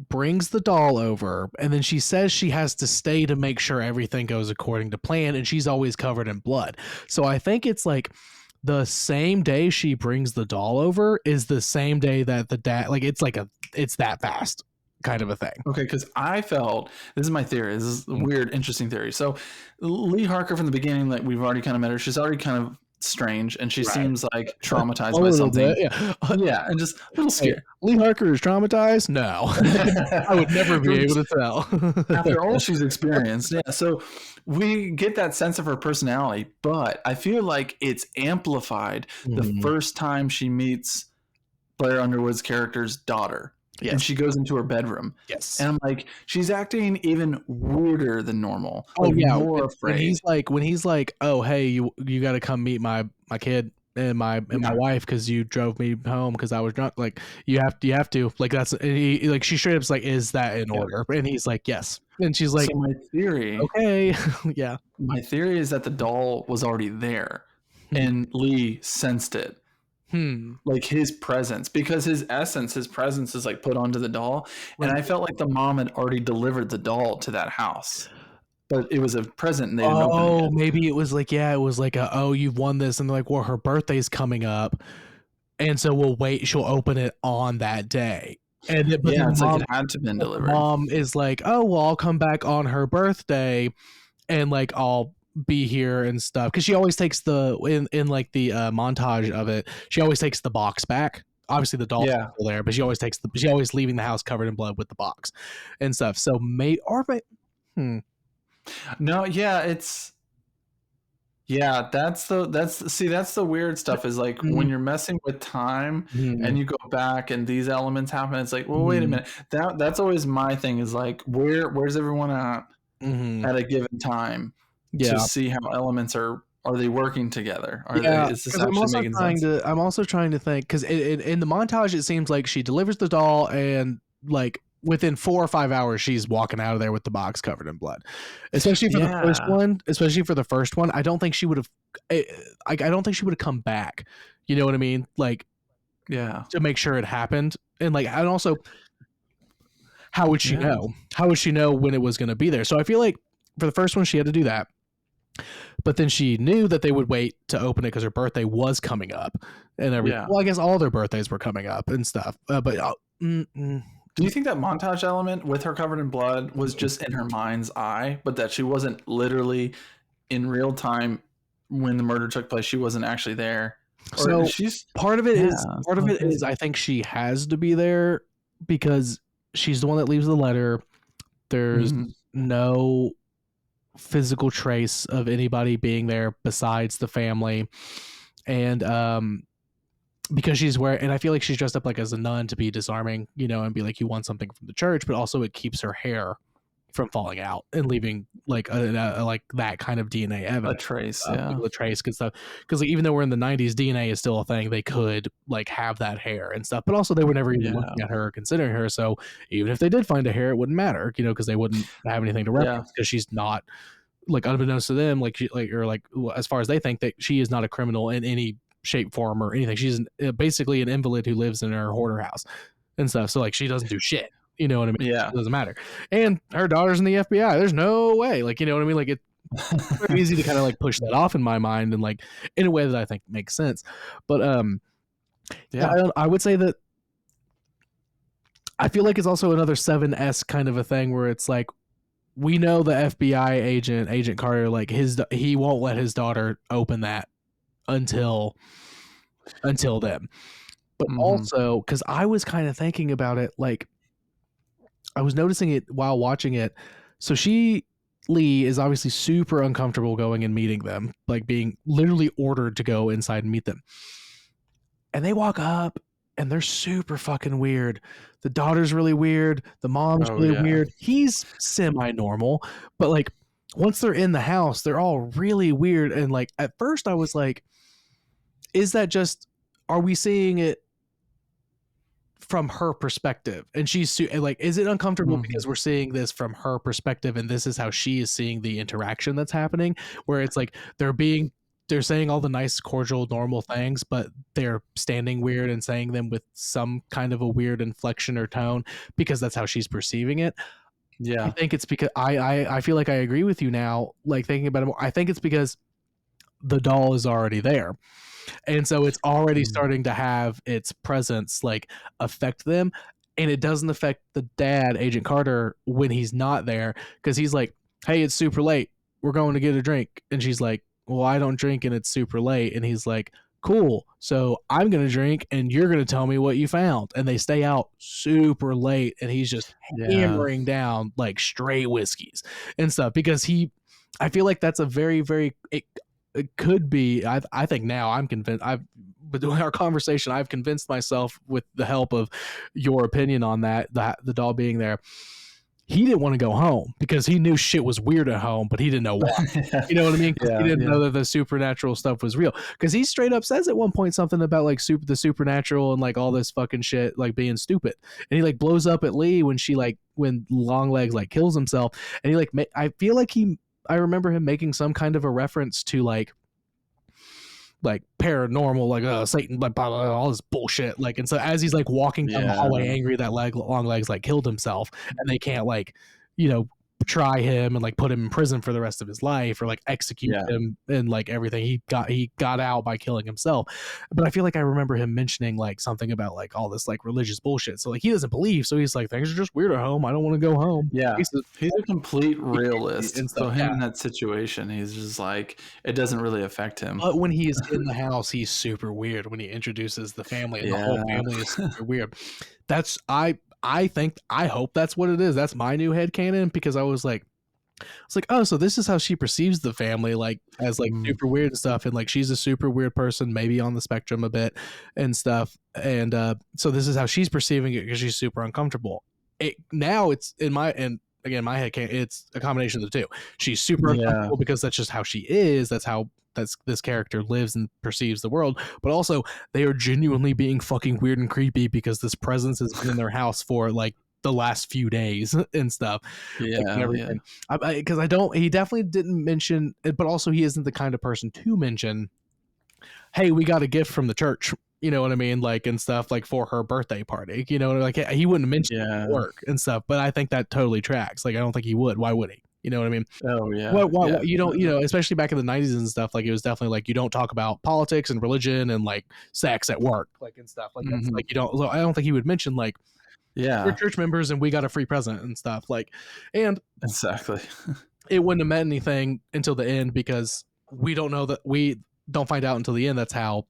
brings the doll over, and then she says she has to stay to make sure everything goes according to plan, and she's always covered in blood. So I think it's like the same day she brings the doll over is the same day that the dad, like it's that fast kind of a thing. Okay, because I felt, this is my theory, this is a weird, interesting theory. So Lee Harker from the beginning, like we've already kind of met her, she's already kind of strange, and she seems like traumatized by something. Yeah, and just a little scared. Hey, Lee Harker is traumatized? No. I would never be able to tell. After all she's experienced. Yeah, so we get that sense of her personality, but I feel like it's amplified the first time she meets Blair Underwood's character's daughter. Yes. And she goes into her bedroom. Yes. And I'm like, she's acting even weirder than normal. Like, more afraid. When he's like, oh, hey, you got to come meet my kid and my wife because you drove me home because I was drunk. Like, you have to. Like, that's, and he, like, she straight up's like, is that in order? And he's like, yes. And she's like, so my theory. Okay. Yeah. My theory is that the doll was already there and Lee sensed it. Like his presence, because his presence is like put onto the doll. And I felt like the mom had already delivered the doll to that house, but it was a present and they didn't open it yet. Maybe it was like, you've won this. And they're like, well, her birthday's coming up. And so we'll wait. She'll open it on that day. And it's like it had to been delivered. Mom is like, oh, well, I'll come back on her birthday and like, I'll be here and stuff, because she always takes the in like the montage of it, she always takes the box back. Obviously the doll's still there, but she always leaving the house covered in blood with the box and stuff. So that's the weird stuff, is like when you're messing with time and you go back and these elements happen, it's like, well, wait a minute, that's always my thing, is like, where's everyone at a given time to see how elements are they working together? Is this actually making sense? I'm also trying to think, because in the montage it seems like she delivers the doll and like within 4 or 5 hours she's walking out of there with the box covered in blood, especially for the first one. I don't think she would have come back, you know what I mean, like to make sure it happened. And like, and also how would she know when it was going to be there? So I feel like for the first one she had to do that, but then she knew that they would wait to open it because her birthday was coming up and everything. Well, I guess all their birthdays were coming up and stuff, but do you think that montage element with her covered in blood was just in her mind's eye, but that she wasn't literally in real time when the murder took place? She wasn't actually there. So part of it is I think she has to be there because she's the one that leaves the letter. There's no physical trace of anybody being there besides the family. And because she's wearing, and I feel like she's dressed up like as a nun to be disarming, you know, and be like, you want something from the church, but also it keeps her hair from falling out and leaving like like that kind of DNA evidence, a trace, yeah, the trace, because like, even though we're in the 90s, DNA is still a thing. They could like have that hair and stuff, but also they were never even looking at her or considering her. So even if they did find a hair, it wouldn't matter, you know, because they wouldn't have anything to reference, because she's not, like, unbeknownst to them, like she, like, or like as far as they think, that she is not a criminal in any shape, form, or anything. She's basically an invalid who lives in her hoarder house and stuff. So like she doesn't do shit. You know what I mean? Yeah, it doesn't matter. And her daughter's in the FBI. There's no way. Like, you know what I mean? Like, it's very easy to kind of like push that off in my mind, and like in a way that I think makes sense. But yeah, I would say that I feel like it's also another 7S kind of a thing where it's like, we know the FBI agent Carter, like he won't let his daughter open that until then. But also, because I was kind of thinking about it, like I was noticing it while watching it. So Lee is obviously super uncomfortable going and meeting them, like being literally ordered to go inside and meet them. And they walk up and they're super fucking weird. The daughter's really weird. The mom's really weird. He's semi-normal, but like once they're in the house, they're all really weird. And like at first I was like, is that just, are we seeing it from her perspective? And she's like, is it uncomfortable because we're seeing this from her perspective and this is how she is seeing the interaction that's happening, where it's like they're saying all the nice, cordial, normal things, but they're standing weird and saying them with some kind of a weird inflection or tone because that's how she's perceiving it. Yeah, I think it's because I feel like I agree with you now, like thinking about it more. I think it's because the doll is already there. And so it's already starting to have its presence like affect them. And it doesn't affect the dad, Agent Carter, when he's not there, because he's like, hey, it's super late. We're going to get a drink. And she's like, well, I don't drink and it's super late. And he's like, cool. So I'm going to drink and you're going to tell me what you found. And they stay out super late and he's just hammering down like straight whiskeys and stuff, because I feel like that's a very, very, it could be, I think now I'm convinced, but doing our conversation, I've convinced myself with the help of your opinion on that, the doll being there, he didn't want to go home because he knew shit was weird at home, but he didn't know why. You know what I mean? He didn't know that the supernatural stuff was real, because he straight up says at one point something about like the supernatural and like all this fucking shit like being stupid, and he like blows up at Lee when when Longlegs like kills himself, and he like I feel like I remember him making some kind of a reference to like paranormal, like Satan, blah, blah, blah, all this bullshit. Like, and so as he's like walking down the hallway angry that Longlegs like killed himself, and they can't like, you know, try him and like put him in prison for the rest of his life or like execute him and like everything, he got out by killing himself. But I feel like I remember him mentioning like something about like all this like religious bullshit, so like he doesn't believe, so he's like, things are just weird at home, I don't want to go home. He's a complete realist, and so him in that situation, he's just like, it doesn't really affect him. But when he's in the house, he's super weird when he introduces the family, and the whole family is super weird. That's I think, I hope that's what it is. That's my new headcanon, because I was like, oh, so this is how she perceives the family, like as like super weird and stuff, and like she's a super weird person, maybe on the spectrum a bit and stuff, and so this is how she's perceiving it because she's super uncomfortable. Now it's in my, and again, my head can't, it's a combination of the two. She's super uncomfortable because that's just how she is. That's how this character lives and perceives the world. But also, they are genuinely being fucking weird and creepy because this presence has been in their house for like the last few days and stuff. Because he definitely didn't mention it, but also he isn't the kind of person to mention, hey, we got a gift from the church, you know what I mean, like, and stuff, like for her birthday party, you know, like he wouldn't mention work and stuff. But I think that totally tracks. Like, I don't think he would. Why would he? You know what I mean? What you don't, you know, especially back in the 90s and stuff, like it was definitely like, you don't talk about politics and religion and like sex at work, like, and stuff like that. Like, you don't, I don't think he would mention like, we're church members and we got a free present and stuff, like, and exactly. it wouldn't have meant anything until the end, because we don't know that, we don't find out until the end that's how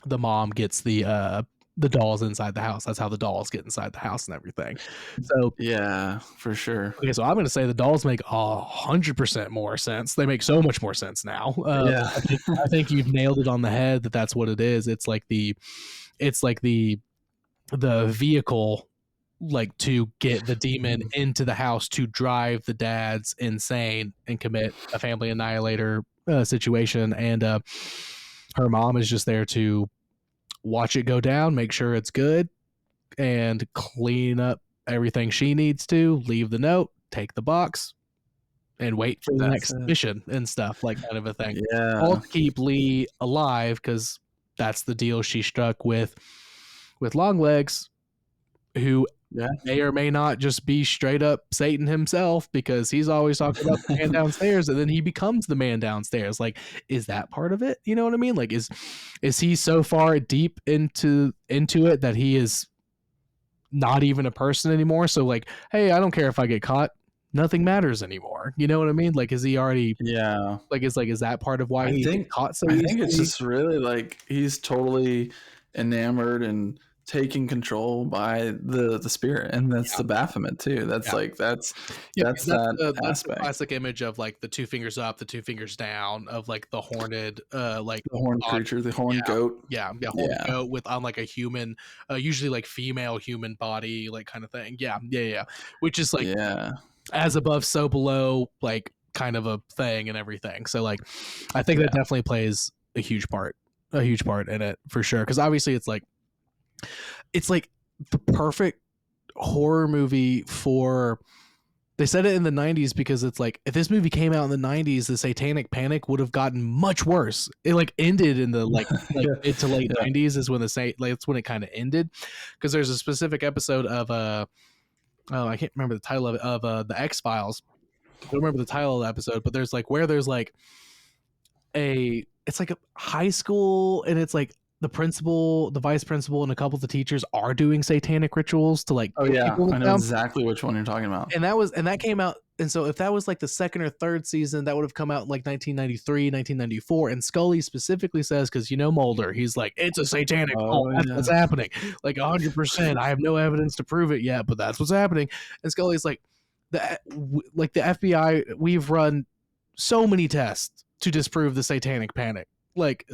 the mom gets the the dolls inside the house. That's how the dolls get inside the house and everything. So yeah, for sure. okay, so I'm going to say the dolls make 100% more sense. They make so much more sense now. Yeah. I think you've nailed it on the head. That's what it is. It's like the vehicle, like to get the demon into the house to drive the dads insane and commit a family annihilator situation. And her mom is just there to watch it go down, make sure it's good, and clean up everything she needs to, leave the note, take the box, and wait for the next mission and stuff, like kind of a thing. Yeah. All to keep Lee alive, because that's the deal she struck with Longlegs, who may or may not just be straight up Satan himself, because he's always talking about the man downstairs, and then he becomes the man downstairs. Like, is that part of it? You know what I mean? Like, is he so far deep into it that he is not even a person anymore? So like, hey, I don't care if I get caught, nothing matters anymore. You know what I mean? Like, is he already is that part of why he gets caught so easily? I think it's just really like he's totally enamored and taking control by the spirit, and that's the Baphomet too. That's that's that aspect. The classic image of like the two fingers up, the two fingers down, of like the horned like the horned creature, the horned goat. Horned goat with on like a human, usually like female human body, like kind of thing. Which is like as above so below, like kind of a thing and everything. So like I think that definitely plays a huge part in it for sure, because obviously it's like the perfect horror movie for. They said it in the 90s because it's like, if this movie came out in the 90s, the Satanic Panic would have gotten much worse. It like ended in the like mid to late 90s is when that's when it kind of ended, because there's a specific episode of I can't remember the title of the X-Files. I don't remember the title of the episode, but there's like it's like a high school, and it's like the principal, the vice principal, and a couple of the teachers are doing satanic rituals to like. I know exactly which one you're talking about. And that came out. And so if that was like the second or third season, that would have come out in like 1993, 1994. And Scully specifically says, because Mulder, he's like, it's a satanic cult. That's what's happening. Like 100%. I have no evidence to prove it yet, but that's what's happening. And Scully's like, the FBI, we've run so many tests to disprove the Satanic Panic. Like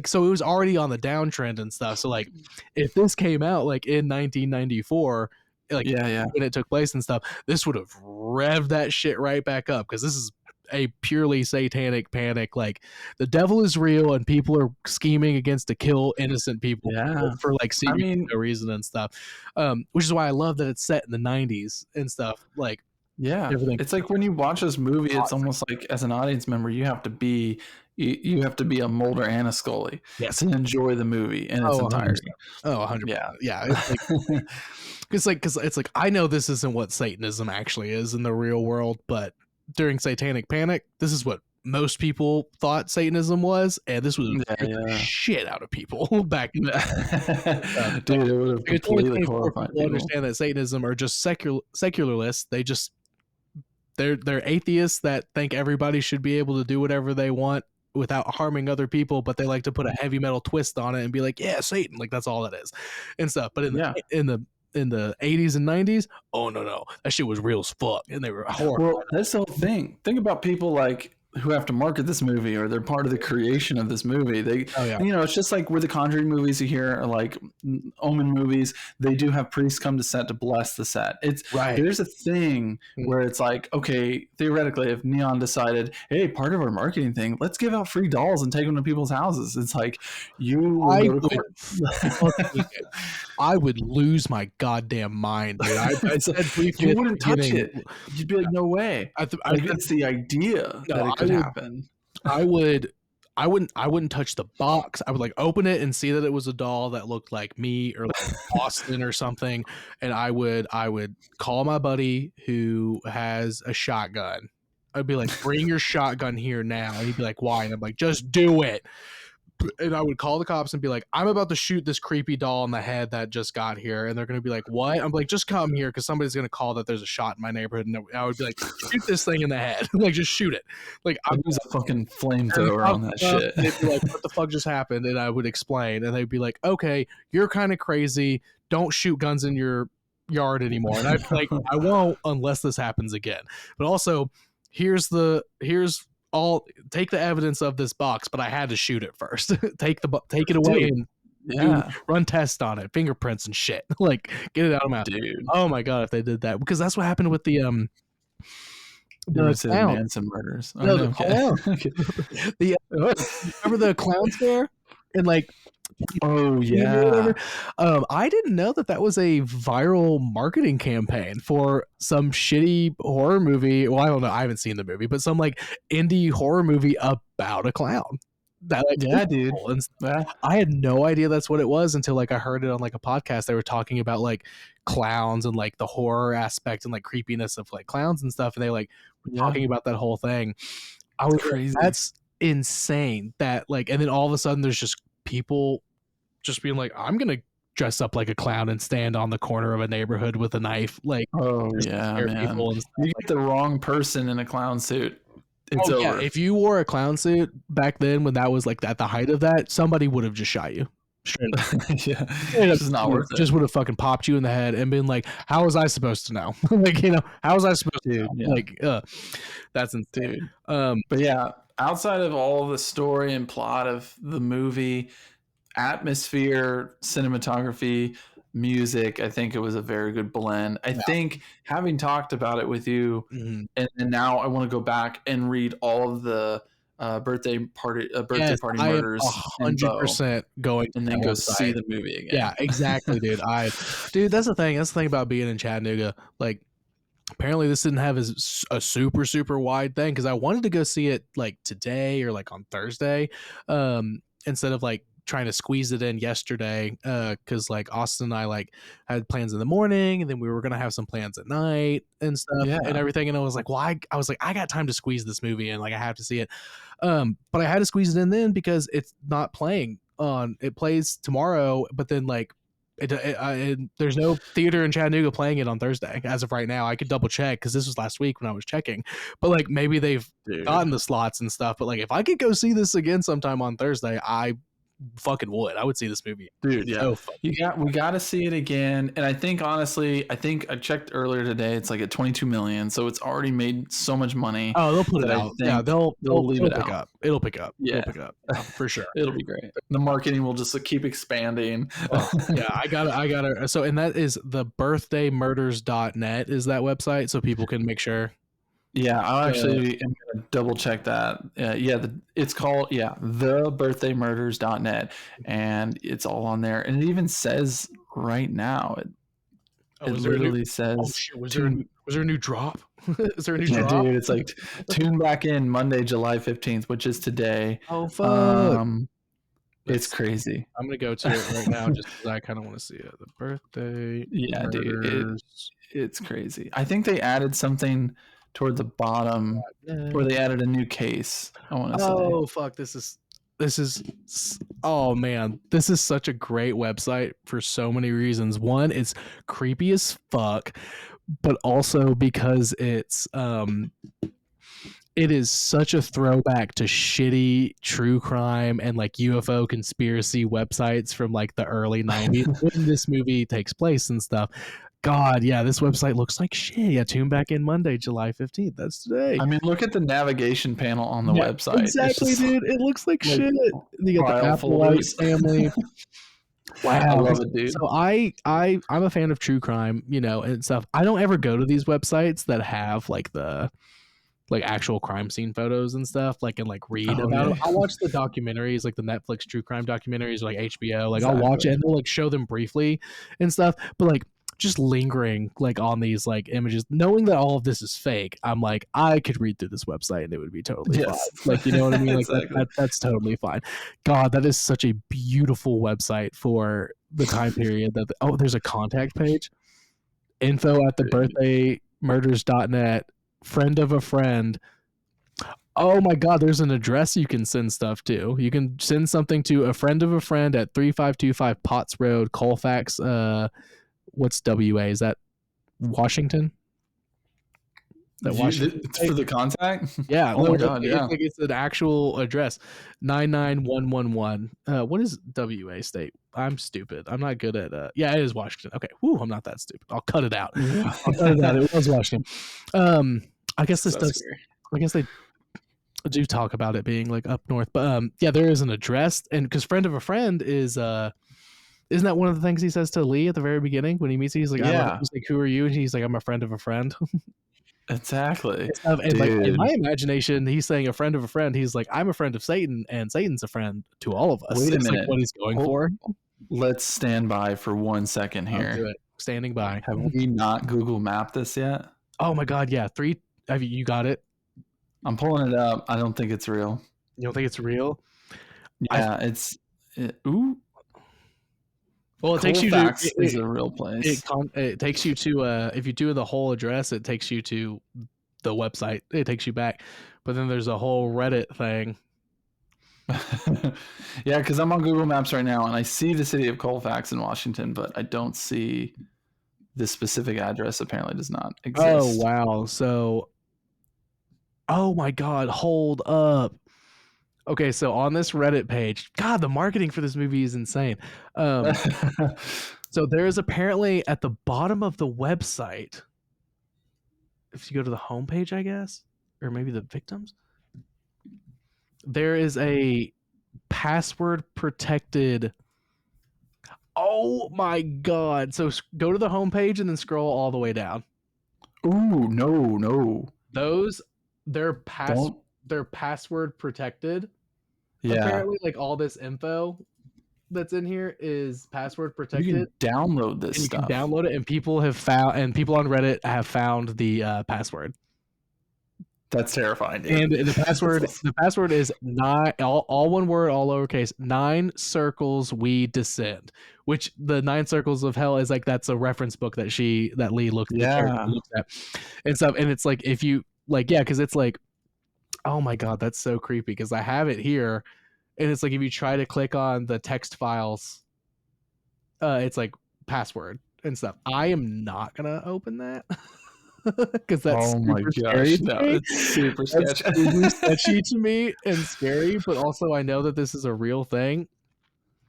so it was already on the downtrend and stuff. So like if this came out like in 1994, like when it took place and stuff, this would have revved that shit right back up, because this is a purely satanic panic. Like, the devil is real and people are scheming to kill innocent people for like no reason and stuff. Which is why I love that it's set in the 90s and stuff. Like, everything. It's like when you watch this movie, it's almost like as an audience member, you have to be a Mulder and a Scully to enjoy the movie in its entirety. 100%. It's like, because it's like, I know this isn't what Satanism actually is in the real world, but during Satanic Panic, this is what most people thought Satanism was, and this was the shit out of people back then. Dude, it would have completely horrified people. Understand that Satanism are just secularists. They're atheists that think everybody should be able to do whatever they want without harming other people, but they like to put a heavy metal twist on it and be like, yeah, Satan, like that's all that is and stuff. But in the 80s and 90s, oh no, that shit was real as fuck, and they were horrible. Well, that's the whole thing. Think about people like who have to market this movie, or they're part of the creation of this movie. They, it's just like where the Conjuring movies you hear are like Omen movies. They do have priests come to set to bless the set. There's a thing where it's like, okay, theoretically, if Neon decided, hey, part of our marketing thing, let's give out free dolls and take them to people's houses. It's like I would lose my goddamn mind, dude. I said briefly, you wouldn't touch it. You'd be like, no way. That's the idea that it could happen. I wouldn't touch the box. I would like open it and see that it was a doll that looked like me or like Austin or something, and I would call my buddy who has a shotgun. I'd be like, bring your shotgun here now. And he'd be like, why? And I'm like, just do it. and I would call the cops and be like, I'm about to shoot this creepy doll in the head that just got here. And they're going to be like, what? I'm like, just come here because somebody's going to call that there's a shot in my neighborhood. And I would be like, shoot this thing in the head. Like, just shoot it. Like, I use a fucking flamethrower on that shit. They'd be like, what the fuck just happened? And I would explain. And they'd be like, okay, you're kind of crazy. Don't shoot guns in your yard anymore. And I'd be like, I won't unless this happens again. But also, here's all, take the evidence of this box, but I had to shoot it first. take it away. Dude, and run tests on it, fingerprints and shit. Like, get it out of my mouth. Dude. Oh my god, if they did that, because that's what happened with the Manson murders. No, the clown. The remember the clown scare and like. Oh yeah. I didn't know that was a viral marketing campaign for some shitty horror movie. Well, I don't know. I haven't seen the movie, but some like indie horror movie about a clown. That, like, yeah, dude. Yeah. I had no idea that's what it was until like I heard it on like a podcast. They were talking about like clowns and like the horror aspect and like creepiness of like clowns and stuff, and they like were talking about that whole thing. I was crazy. Like, that's insane. That like, and then all of a sudden there's just people just being like, I'm gonna dress up like a clown and stand on the corner of a neighborhood with a knife. Like, oh yeah, man. You get the wrong person in a clown suit. It's over. Yeah. If you wore a clown suit back then, when that was like at the height of that, somebody would have just shot you. Straight up. Yeah, it's not worth it. Just would have fucking popped you in the head and been like, "How was I supposed to know? Like, how was I supposed to know?" Yeah. Like, that's insane. But yeah, outside of all the story and plot of the movie, atmosphere, cinematography, music, I think it was a very good blend. I think having talked about it with you, and now I want to go back and read all of the birthday party murders. 100% going and then go see the movie again. Yeah, exactly, dude. Dude, that's the thing. That's the thing about being in Chattanooga. Like, apparently this didn't have a super super wide thing because I wanted to go see it like today or like on Thursday, instead of like trying to squeeze it in yesterday, because like Austin and I like had plans in the morning and then we were gonna have some plans at night and stuff and everything, and I was like, well, I was like, I got time to squeeze this movie in, like I have to see it, but I had to squeeze it in then because it's not playing on, it plays tomorrow, but then like there's no theater in Chattanooga playing it on Thursday as of right now. I could double check because this was last week when I was checking, but like maybe they've gotten the slots and stuff, but like if I could go see this again sometime on Thursday, I fucking would. I would see this movie, dude. Yeah, we got to see it again. And I think honestly, I checked earlier today. It's like at 22 million, so it's already made so much money. Oh, they'll put it out. Yeah, they'll leave it out. It'll pick up. Yeah, it'll pick up for sure. It'll be great. The marketing will just keep expanding. Yeah, I gotta. So, and that is the birthdaymurders.net is that website, so people can make sure. Yeah, I'll actually am gonna double check that. It's called thebirthdaymurders.net, and it's all on there. And it even says right now, it literally says, "Oh shit, was there a new drop? Is there a new drop?" Dude, it's like tune back in Monday, July 15th, which is today. Oh fuck! It's crazy. I'm gonna go to it right now just because I kind of want to see it. The birthday. Yeah, dude, it's crazy. I think they added something toward the bottom where they added a new case. I want to say. Oh fuck! This is. Oh man, this is such a great website for so many reasons. One, it's creepy as fuck, but also because it is such a throwback to shitty true crime and like UFO conspiracy websites from like the early 90s when this movie takes place and stuff. God, yeah, this website looks like shit. Yeah, tune back in Monday, July 15th. That's today. I mean, look at the navigation panel on the website. Exactly, dude. It looks like shit. You got the Applewhite family. Wow, I love it, dude. So I'm a fan of true crime, and stuff. I don't ever go to these websites that have like the actual crime scene photos and stuff, and read about it. I'll watch the documentaries, like the Netflix true crime documentaries, or like HBO. I'll watch it and they'll show them briefly and stuff. But just lingering on these images, knowing that all of this is fake, I'm like, I could read through this website and it would be totally fine. You know what I mean? Exactly. That's totally fine. God, that is such a beautiful website for the time period. There's a contact page. Info at the birthdaymurders.net. Friend of a friend. Oh my God, there's an address you can send stuff to. You can send something to a friend of a friend at 3525 Potts Road, Colfax. What's WA? Is that Washington? That Washington For state? the contact? Yeah, Oh my literally, God, yeah. it's an actual address. 99111. What is WA state? I'm stupid. I'm not good at yeah, it is Washington. Okay. Whew, I'm not that stupid. I'll cut it out. Yeah. I'll cut it out. It was Washington. I guess this So does scary. I guess they do talk about it being like up north. But yeah, there is an address, and because friend of a friend is isn't that one of the things he says to Lee at the very beginning when he meets you? He's like, Yeah, he's like, who are you? And he's like, I'm a friend of a friend. exactly. And like in Dude, my imagination, he's saying a friend of a friend. He's like, I'm a friend of Satan, and Satan's a friend to all of us. wait a It's like minute. what he's going Oh, for. let's stand by for 1 second I'll here. do it. Standing by. Have we not Google mapped this yet? Oh my God, yeah. You got it? I'm pulling it up. I don't think it's real. You don't think it's real? Yeah, ooh. Well, it takes you to Colfax is a real place. it takes you to if you do the whole address, it takes you to the website. It takes you back, but then there's a whole Reddit thing. Yeah, because I'm on Google Maps right now and I see the city of Colfax in Washington, but I don't see this specific address. Apparently, does not exist. Oh wow! So, oh my God, hold up. Okay, so on this Reddit page, God, the marketing for this movie is insane. So there is apparently at the bottom of the website, if you go to the homepage, I guess, or maybe the victims, there is a password protected. Oh my God! So go to the homepage and then scroll all the way down. Ooh, no. They're Don't. password protected. Yeah. Apparently, like all this info that's in here is password protected. You can download this and stuff. You can download it, and people on Reddit have found the password. That's terrifying, dude. And the password is all one word, all lowercase, 9 circles we descend. Which the 9 circles of hell is like that's a reference book that Lee looks at and stuff. And it's like if you like, yeah, because it's like, oh my God, that's so creepy. Because I have it here, and it's like if you try to click on the text files, it's like password and stuff. I am not gonna open that. Because that's super scary to me. It's super sketchy. That's super sketchy to me and scary, but also I know that this is a real thing.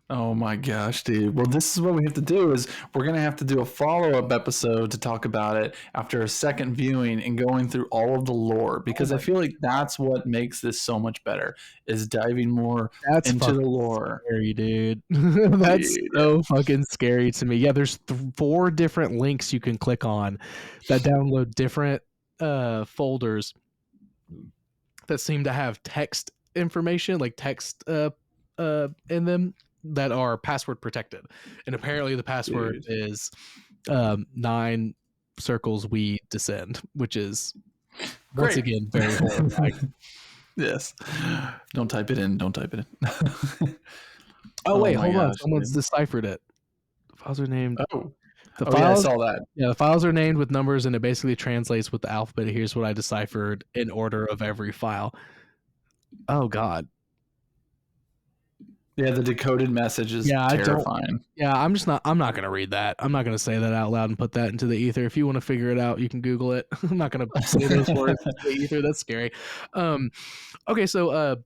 Oh my gosh, dude. Well, this is what we have to do is we're going to have to do a follow-up episode to talk about it after a second viewing and going through all of the lore because I feel like that's what makes this so much better is diving more into the lore. Scary, dude. That's so fucking scary to me. Yeah, there's 4 different links you can click on that download different folders that seem to have text information, like text in them that are password protected. And apparently the password is 9 circles we descend, which is once again very horrifying. Yes. Don't type it in. Oh wait, hold on. Someone's deciphered it. The files are named. The files, I saw that. Yeah, the files are named with numbers, and it basically translates with the alphabet. Here's what I deciphered in order of every file. Oh God. Yeah, the decoded message is terrifying. I'm not gonna read that. I'm not gonna say that out loud and put that into the ether. If you want to figure it out, you can Google it. I'm not gonna say those words into the ether. That's scary. Okay, so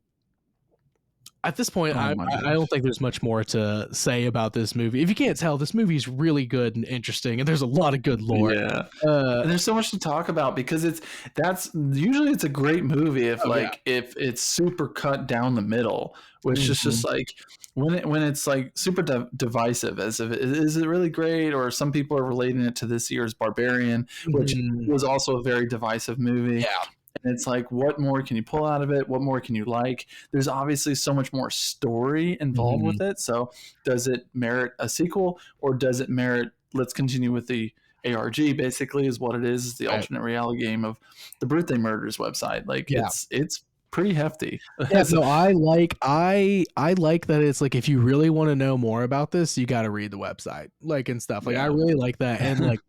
at this point, I don't think there's much more to say about this movie. If you can't tell, this movie is really good and interesting, and there's a lot of good lore. Yeah, and there's so much to talk about because it's a great movie if if it's super cut down the middle, which is just like when it's like super divisive. As if is it really great, or some people are relating it to this year's Barbarian, which was also a very divisive movie. Yeah. And it's like, what more can you pull out of it? What more can you like? There's obviously so much more story involved with it. So does it merit a sequel or does it merit, let's continue with the ARG basically is what it is the alternate reality game of the Birthday Murders website. Like it's pretty hefty. Yeah, so I like that it's like if you really want to know more about this, you got to read the website like and stuff. Like I really like that. And like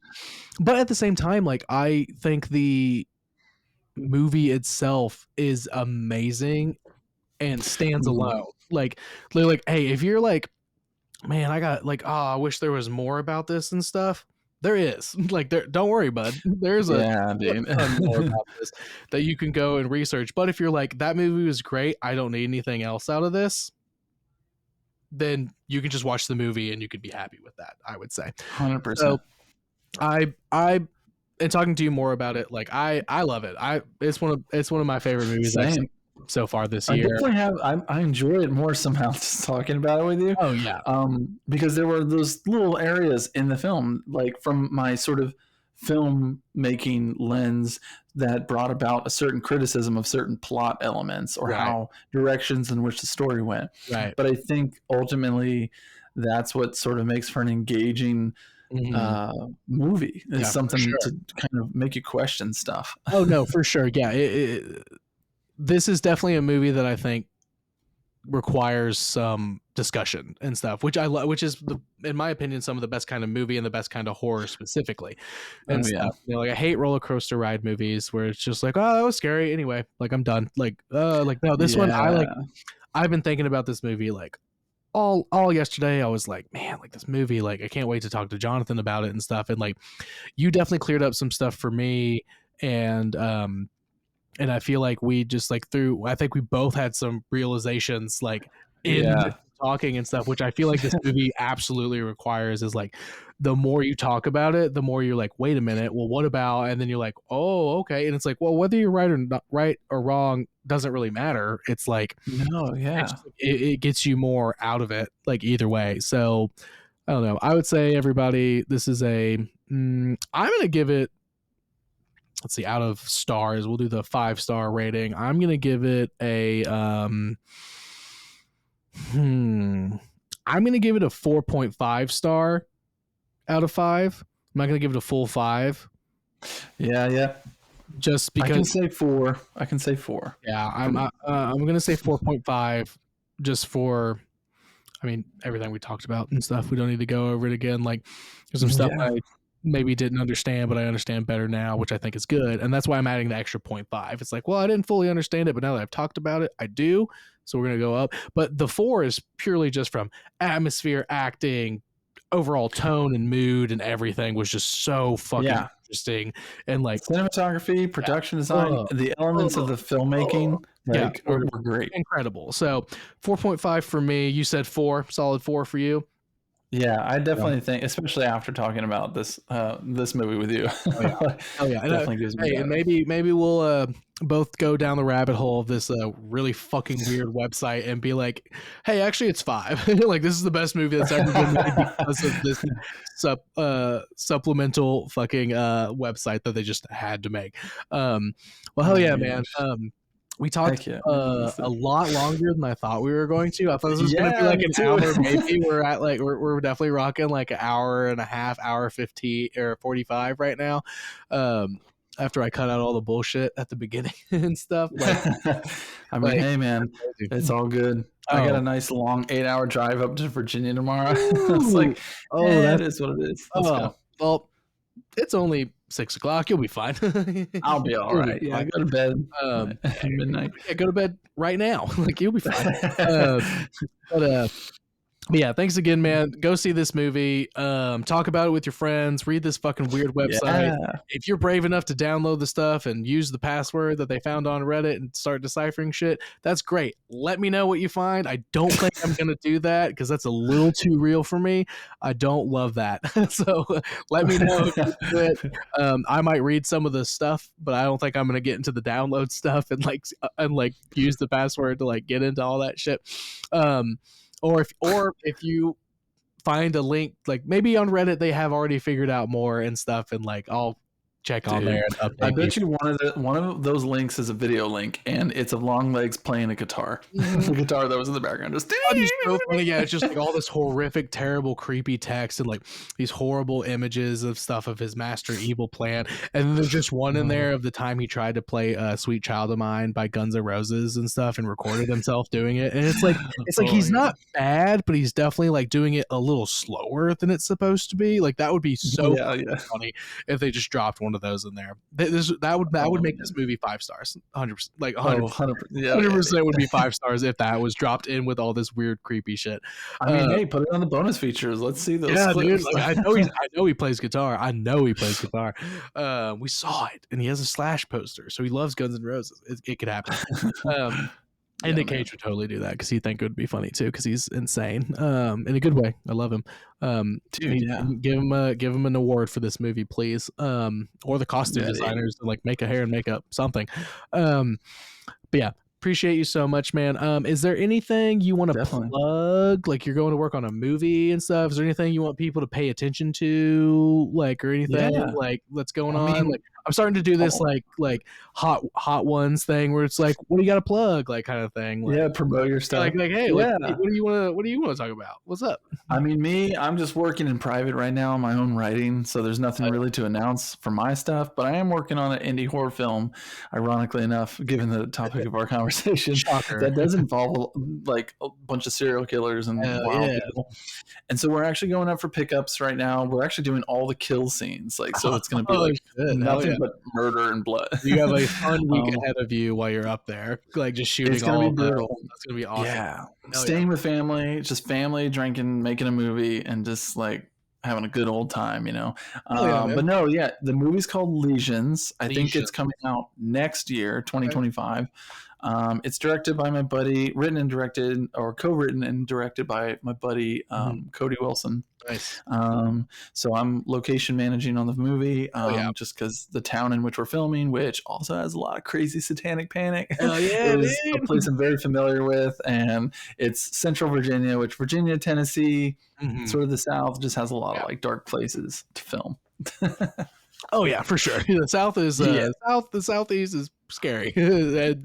but at the same time like I think the movie itself is amazing and stands alone. Like they're like, hey, if you're like, man, I got like, oh, I wish there was more about this and stuff. There is. Like, there. Don't worry, bud. There's a dude. ton more about this that you can go and research. But if you're like, that movie was great, I don't need anything else out of this, then you can just watch the movie and you could be happy with that. I would say. 100%. So, I and talking to you more about it, like I love it. It's one of my favorite movies I've seen so far this year. I definitely I enjoy it more somehow just talking about it with you. Oh yeah. Because there were those little areas in the film, like from my sort of film making lens, that brought about a certain criticism of certain plot elements or how directions in which the story went. Right. But I think ultimately that's what sort of makes for an engaging movie. It's something to kind of make you question stuff. Oh no, for sure. Yeah. This is definitely a movie that I think requires some discussion and stuff, which I love, which is in my opinion, some of the best kind of movie and the best kind of horror specifically. And stuff. You know, like I hate roller coaster ride movies where it's just like, oh, that was scary. Anyway, like I'm done. Like no, this one I've been thinking about this movie like all yesterday. I was like, man, like this movie, like I can't wait to talk to Jonathan about it and stuff. And like you definitely cleared up some stuff for me. And I feel like we just like I think we both had some realizations like in talking and stuff, which I feel like this movie absolutely requires. Is like the more you talk about it, the more you're like, wait a minute, well, what about? And then you're like, oh, okay. And it's like, well, whether you're right or wrong doesn't really matter. It's like, it gets you more out of it, like either way. So I don't know. I would say everybody, this is I'm gonna give it. Let's see, out of stars, we'll do the 5-star rating. I'm going to give it I'm going to give it a 4.5 star out of 5. I'm not going to give it a full 5. Yeah. Just because I can say 4. Yeah, I'm going to say 4.5 just for, I mean, everything we talked about and stuff. We don't need to go over it again. Like there's some stuff I maybe didn't understand, but I understand better now, which I think is good. And that's why I'm adding the extra 0.5. It's like, well, I didn't fully understand it, but now that I've talked about it, I do. So we're going to go up. But the 4 is purely just from atmosphere, acting, overall tone and mood, and everything was just so fucking interesting. And like cinematography, production design, the elements of the filmmaking were great. Incredible. So 4.5 for me. You said 4, solid 4 for you. Yeah, I definitely think, especially after talking about this movie with you. Oh yeah. Definitely gives me and maybe we'll both go down the rabbit hole of this really fucking weird website and be like, hey, actually it's 5. Like this is the best movie that's ever been made because of this supplemental fucking website that they just had to make. Well, hell yeah, man. We talked a lot longer than I thought we were going to. I thought this was going to be like an hour. Maybe we're at like we're definitely rocking like an hour and a half, hour 50 or 45 right now. After I cut out all the bullshit at the beginning and stuff. Like, I mean, hey man, it's all good. I got a nice long 8-hour drive up to Virginia tomorrow. It's like, that is what it is. Let's go. Well, it's only 6 o'clock. You'll be fine. I'll be all right. Yeah, I go to bed at midnight. Yeah, go to bed right now. Like you'll be fine. But yeah, thanks again, man. Go see this movie. Talk about it with your friends. Read this fucking weird website. Yeah. If you're brave enough to download the stuff and use the password that they found on Reddit and start deciphering shit, that's great. Let me know what you find. I don't think I'm going to do that because that's a little too real for me. I don't love that. So let me know if you do it. I might read some of the stuff, but I don't think I'm going to get into the download stuff and use the password to like get into all that shit. Or if you find a link, like maybe on Reddit they have already figured out more and stuff, and like I'll check on there and update. I bet you one of those links is a video link, and it's of Longlegs playing a guitar. The guitar that was in the background just so funny. Yeah, it's just like all this horrific, terrible, creepy text and like these horrible images of stuff of his master evil plan. And then there's just one in there of the time he tried to play "Sweet Child of Mine" by Guns N' Roses and stuff, and recorded himself doing it. And it's like he's not bad, but he's definitely like doing it a little slower than it's supposed to be. Like that would be so funny if they just dropped one of of those in there. That would make this movie 5 stars, 100%, like 100%. 100% would be 5 stars if that was dropped in with all this weird, creepy shit. I mean, hey, put it on the bonus features. Let's see those Dude, clips. like, I know he plays guitar. We saw it, and he has a Slash poster, so he loves Guns N' Roses. It could happen. And Nick Cage would totally do that because he'd think it would be funny too because he's insane, in a good way. I love him. Dude, give him an award for this movie, please. Or the costume designers to like make a hair and makeup something. But yeah, appreciate you so much, man. Is there anything you want to plug? Like you're going to work on a movie and stuff. Is there anything you want people to pay attention to, like, or anything like what's going on? Like I'm starting to do this like hot ones thing where it's like, what do you got to plug, like kind of thing. Like, promote your stuff. Like hey, like, what do you want to talk about? What's up? I mean, I'm just working in private right now on my own writing, so there's nothing really to announce for my stuff. But I am working on an indie horror film, ironically enough, given the topic of our conversation, that does involve like a bunch of serial killers and wild people. And so we're actually going up for pickups right now. We're actually doing all the kill scenes, like so it's going to be like nothing but murder and blood. You have a fun week ahead of you while you're up there, like just shooting. It's going to be brutal. That's going to be awesome. Yeah, staying with family, just family drinking, making a movie, and just like having a good old time, you know. But no, the movie's called Lesions. I think it's coming out next year, 2025. It's directed by my buddy, written and directed, or co-written and directed by my buddy Cody Wilson. Nice. So I'm location managing on the movie, just because the town in which we're filming, which also has a lot of crazy satanic panic, is a place I'm very familiar with, and it's Central Virginia, which Virginia, Tennessee, sort of the South, just has a lot of like dark places to film. Oh yeah, for sure. The South is the Southeast is scary. But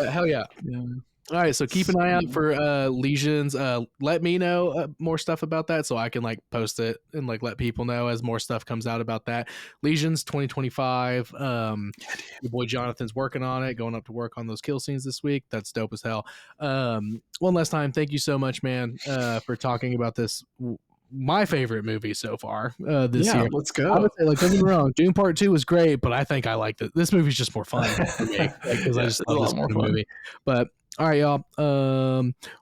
hell yeah. All right, so keep an eye out for Lesions. Let me know more stuff about that so I can like post it and like let people know as more stuff comes out about that. Lesions 2025. Your boy Jonathan's working on it, going up to work on those kill scenes this week. That's dope as hell. One last time, thank you so much, man, for talking about this. My favorite movie so far this year. Let's go. I would say, like, don't get me wrong, Dune Part 2 was great, but I think I liked it. This movie's just more fun for me because I just love this kind of movie. But all right, y'all.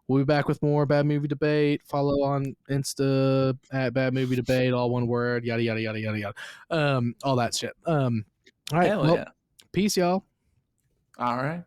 We'll be back with more Bad Movie Debate. Follow on Insta at Bad Movie Debate, all one word, yada yada yada yada yada. All that shit. All right, peace, y'all. All right.